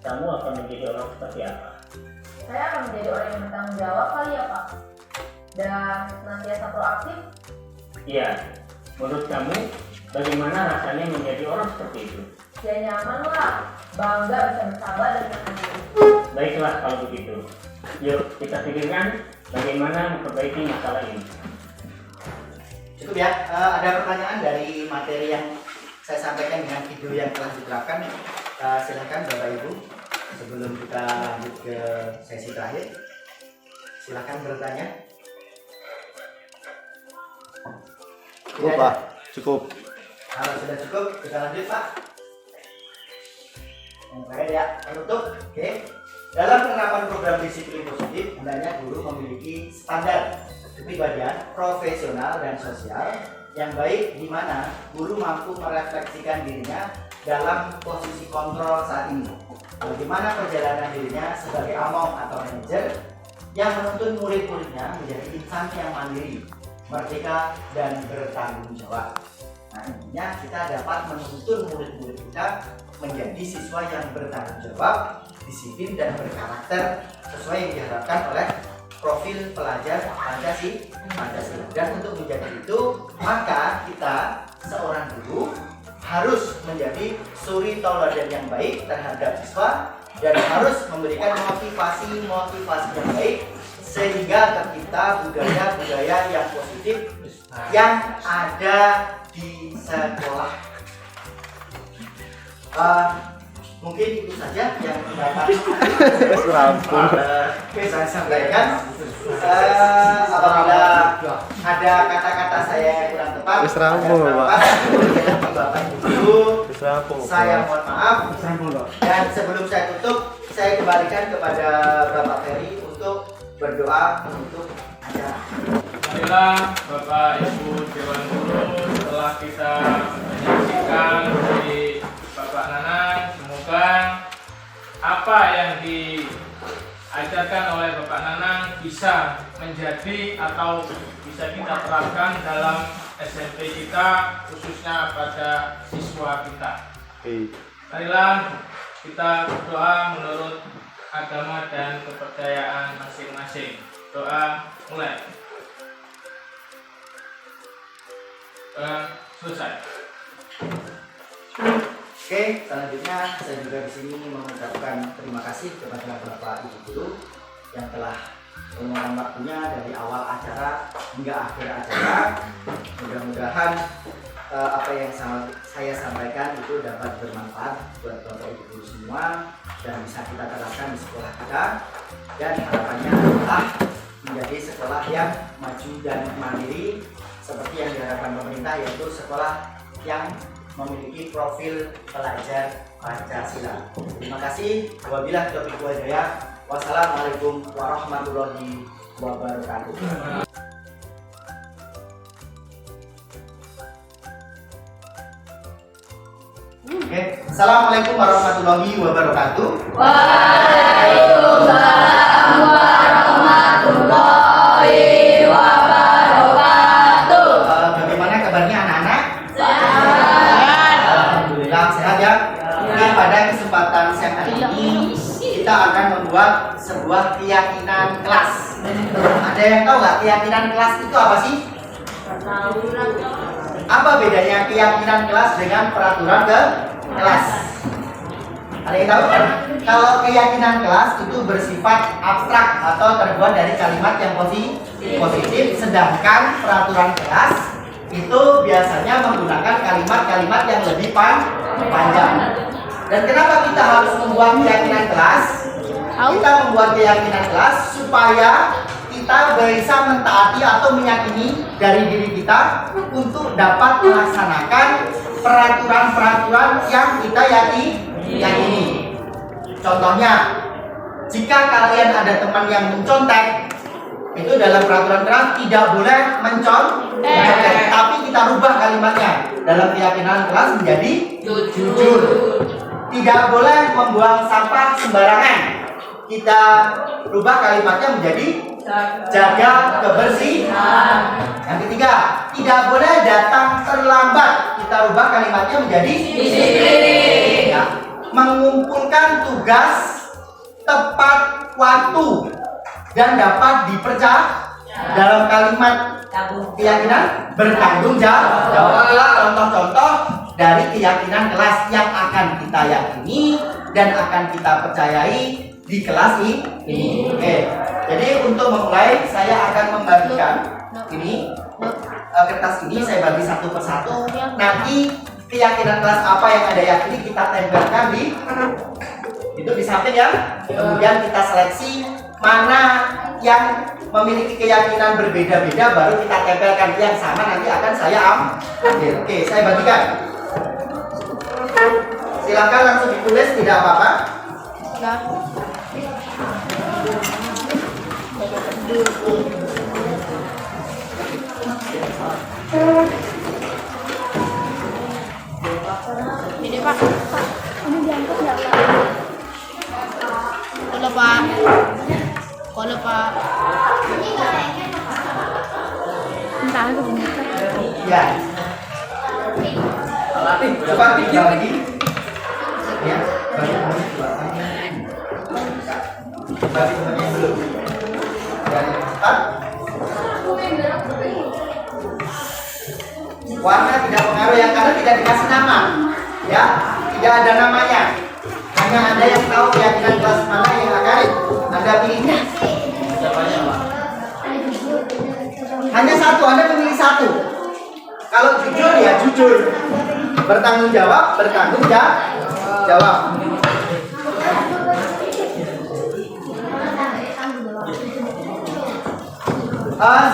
kamu akan menjadi orang seperti apa? Saya akan menjadi orang yang bertanggung jawab kali ya pak. Dan senantiasa proaktif. Iya, menurut kamu bagaimana rasanya menjadi orang seperti itu? Ya nyaman lah, bangga bisa bersabar dan mandiri. Baiklah kalau begitu. Yuk kita pikirkan bagaimana memperbaiki masalah ini. Cukup ya, ada pertanyaan dari materi yang saya sampaikan dengan video yang telah diterapkan. Silakan Bapak Ibu, sebelum kita lanjut ke sesi terakhir, silakan bertanya. Cukup Pak, cukup. Kalau sudah cukup, kita lanjut Pak. Yang terakhir ya, penutup. Oke. Dalam penerapan program disiplin positif, hendaknya guru memiliki standar kepribadian profesional dan sosial yang baik, di mana guru mampu merefleksikan dirinya dalam posisi kontrol saat ini. Bagaimana perjalanan dirinya sebagai among atau manajer yang menuntun murid-muridnya menjadi insan yang mandiri, merdeka, dan bertanggung jawab. Nah, intinya kita dapat menuntun murid-murid kita menjadi siswa yang bertanggung jawab, disiplin, dan berkarakter sesuai yang diharapkan oleh profil pelajar Pancasila. Dan untuk menjadi itu, maka kita seorang guru harus menjadi suri tauladan yang baik terhadap siswa dan harus memberikan motivasi yang baik sehingga tercipta budaya-budaya yang positif yang ada di sekolah. Mungkin itu saja yang dapat saya sampaikan. Apabila ada kata-kata saya yang kurang tepat, Bapak Ibu, saya mohon maaf. Dan sebelum saya tutup, saya kembalikan kepada Bapak Ferry untuk berdoa menutup acara. Marilah Bapak Ibu Dewan Guru, setelah kita menyaksikan dari Bapak Nanang, semoga apa yang diajarkan oleh Bapak Nanang bisa menjadi atau bisa kita terapkan dalam SMP kita, khususnya pada siswa kita. Marilah kita berdoa menurut agama dan kepercayaan masing-masing. Doa mulai. Selesai. Oke, selanjutnya saya juga di sini mengucapkan terima kasih kepada Bapak Ibu Guru yang telah meluangkan waktunya dari awal acara hingga akhir acara. Mudah-mudahan apa yang saya sampaikan itu dapat bermanfaat buat Bapak Ibu Guru semua dan bisa kita terapkan di sekolah kita, dan harapannya adalah menjadi sekolah yang maju dan mandiri seperti yang diharapkan pemerintah, yaitu sekolah yang memiliki profil pelajar Pancasila. Terima kasih. Wabillahi taufiq wal hidayah. Wassalamualaikum warahmatullahi wabarakatuh. Oke, assalamualaikum warahmatullahi wabarakatuh. Waalaikumsalam warahmatullahi wabarakatuh. Bagaimana kabarnya anak-anak? Sehat. Alhamdulillah sehat ya. Oke, pada kesempatan siang hari ini kita akan membuat sebuah keyakinan kelas. Ada yang tahu nggak keyakinan kelas itu apa sih? Apa bedanya keyakinan kelas dengan peraturan kelas? Ada yang tahu? Kalau keyakinan kelas itu bersifat abstrak atau terbuat dari kalimat yang positif, sedangkan peraturan kelas itu biasanya menggunakan kalimat-kalimat yang lebih panjang. Dan kenapa kita harus membuat keyakinan kelas? Kita membuat keyakinan kelas supaya kita bisa mentaati atau meyakini dari diri kita untuk dapat melaksanakan peraturan-peraturan yang kita yakini. Contohnya, jika kalian ada teman yang mencontek, itu dalam peraturan kelas tidak boleh mencontek, tapi kita rubah kalimatnya dalam keyakinan kelas menjadi jujur. Tidak boleh membuang sampah sembarangan, kita rubah kalimatnya menjadi jaga kebersihan. Yang ketiga, tidak boleh datang terlambat, kita rubah kalimatnya menjadi disiplin. Ya. Mengumpulkan tugas tepat waktu dan dapat dipercaya dalam kalimat keyakinan bertanggung jawab. Inilah contoh-contoh dari keyakinan kelas yang akan kita yakini dan akan kita percayai di kelas ini. Oke. Jadi untuk memulai saya akan membagikan ini kertas ini saya bagi satu persatu. Nanti keyakinan kelas apa yang ada yakini kita tempelkan di samping ya. Kemudian kita seleksi mana yang memiliki keyakinan berbeda-beda baru kita tempelkan, yang sama nanti akan saya ambil. Oke, saya bagikan. Silakan langsung ditulis, tidak apa-apa. Ini Pak, ini diangkat nggak Pak? Kalau Pak, entah aku bentar. Ya. Coba dibagi. Ya, bagi temannya dulu. Dan cepat. Warna tidak pengaruh ya, karena tidak dikasih nama. Ya, tidak ada namanya. Hanya Anda yang tahu keyakinan kelas mana yang akan Anda pilih. Hanya satu, Anda memilih satu. Kalau jujur ya jujur, bertanggung jawab jawab.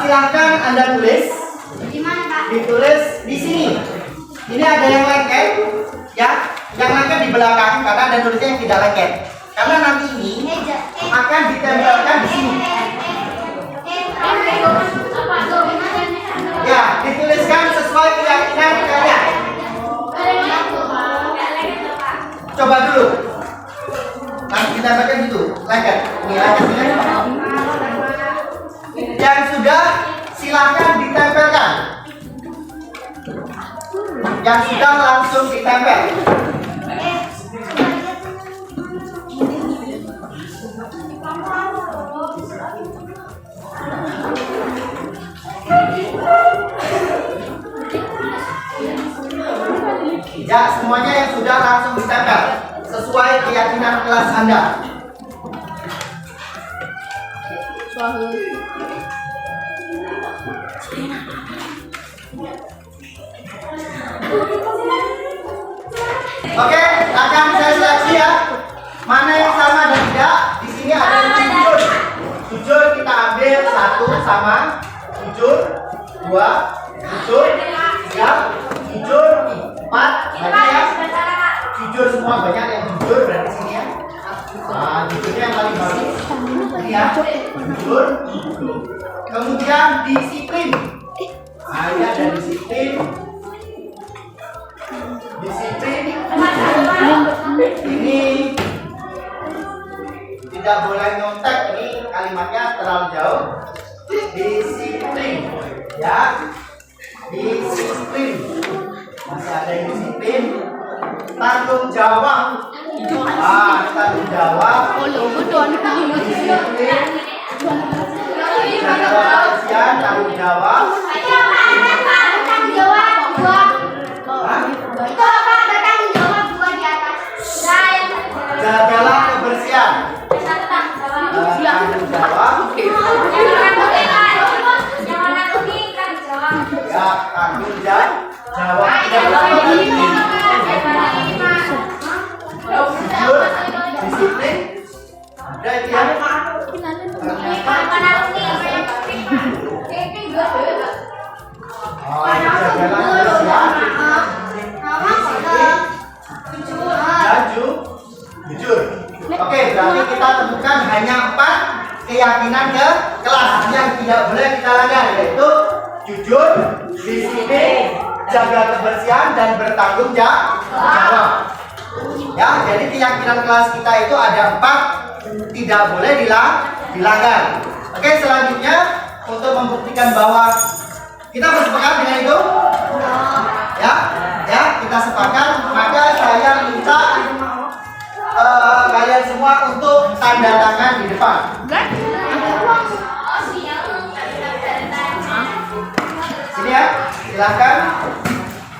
Silakan Anda tulis. Ditulis di sini. Ini ada yang lengket, ya. Yang lengket di belakang karena ada tulisnya yang tidak lengket. Karena nanti ini akan ditempelkan di sini. Ya, dituliskan sesuai keyakinan kalian. Coba dulu. Nanti kita bagian gitu, lengket. Ini lengket. Yang sudah silakan ditempelkan. Yang sudah langsung ditempel. Ya, semuanya yang sudah langsung ditempel sesuai keyakinan kelas Anda. Oke, akan saya seleksi ya. Mana yang sama dan tidak? Di sini ada yang jujur. Jujur kita ambil satu sama jujur, dua jujur, tiga jujur, 4 berarti ya jujur semua, banyak yang jujur berarti sini ya. Nah, jujurnya yang paling bagus ini ya, jujur. Kemudian disiplin. Nah, ini ada disiplin. Disiplin ini tidak boleh nyontek, ini kalimatnya terlalu jauh. Disiplin ya, disiplin, masih ada yang disiplin. Tanggung jawab, tanggung jawab, disiplin, jaga kebersihan, tanggung jawab. Jagalah kebersihan, tanggung jawab. Ya, tanggung jawab. Jujur, disiplin, ada itu ya. Oh, jagalah kebersihan, disiplin, jujur. Oke, berarti kita temukan hanya 4 keyakinan ke kelas yang tidak boleh kita langgar, yaitu jujur, disiplin, jaga kebersihan, dan bertanggung jawab. Ya, jadi keyakinan kelas kita itu ada 4 tidak boleh dilanggar. Oke, selanjutnya untuk membuktikan bahwa kita bersepakat dengan itu, ya kita sepakat. Maka saya minta kalian semua untuk tanda tangan di depan. Sini ya, silakan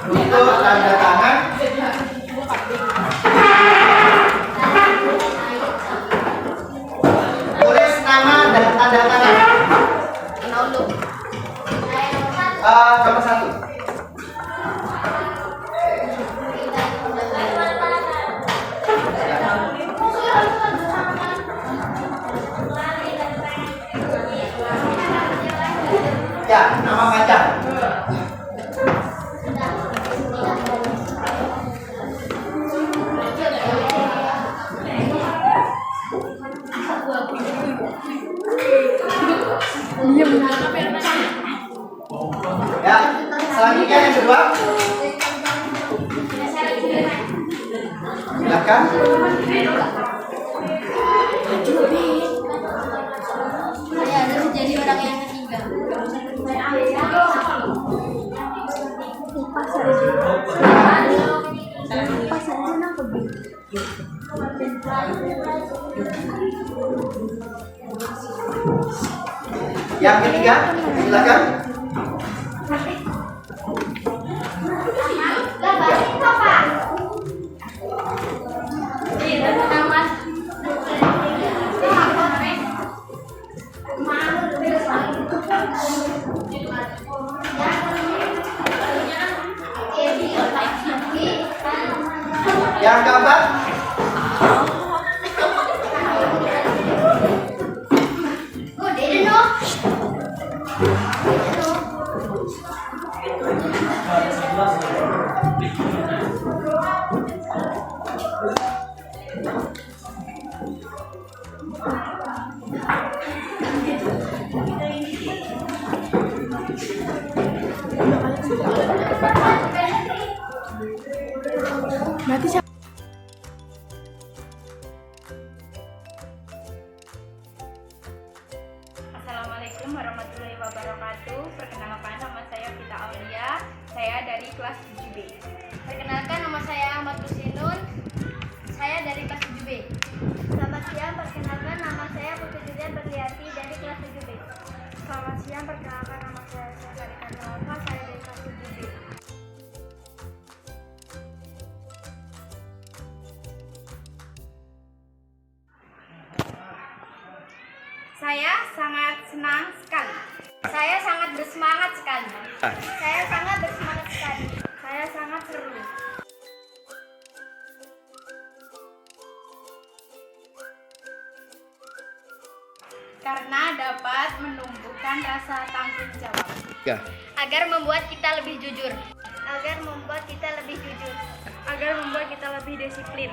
untuk tanda tangan. Tulis nama dan tanda tangan. Nomor 1. Ya, nama panjang. Ya, selanjutnya yang kedua. Silakan. Saya harus jadi orang yang ketiga. Yang ketiga, silakan. Yang keempat. Assalamualaikum warahmatullahi wabarakatuh. Perkenalkan, nama saya Vita Aulia. Saya dari kelas 7B. Perkenalkan, nama saya Ahmad Lusinun. Saya dari kelas 7B. Selamat siang, perkenalkan nama saya Putri Julian Berliati dari kelas 7B. Selamat siang, perkenalkan nama saya Sarika Nalfa. Saya dari kelas 7B. Saya sangat senang sekali. Saya sangat bersemangat sekali. Saya sangat bersemangat sekali. Saya sangat seru. Karena dapat menumbuhkan rasa tanggung jawab. Agar membuat kita lebih jujur. agar membuat kita lebih jujur, agar membuat kita lebih disiplin.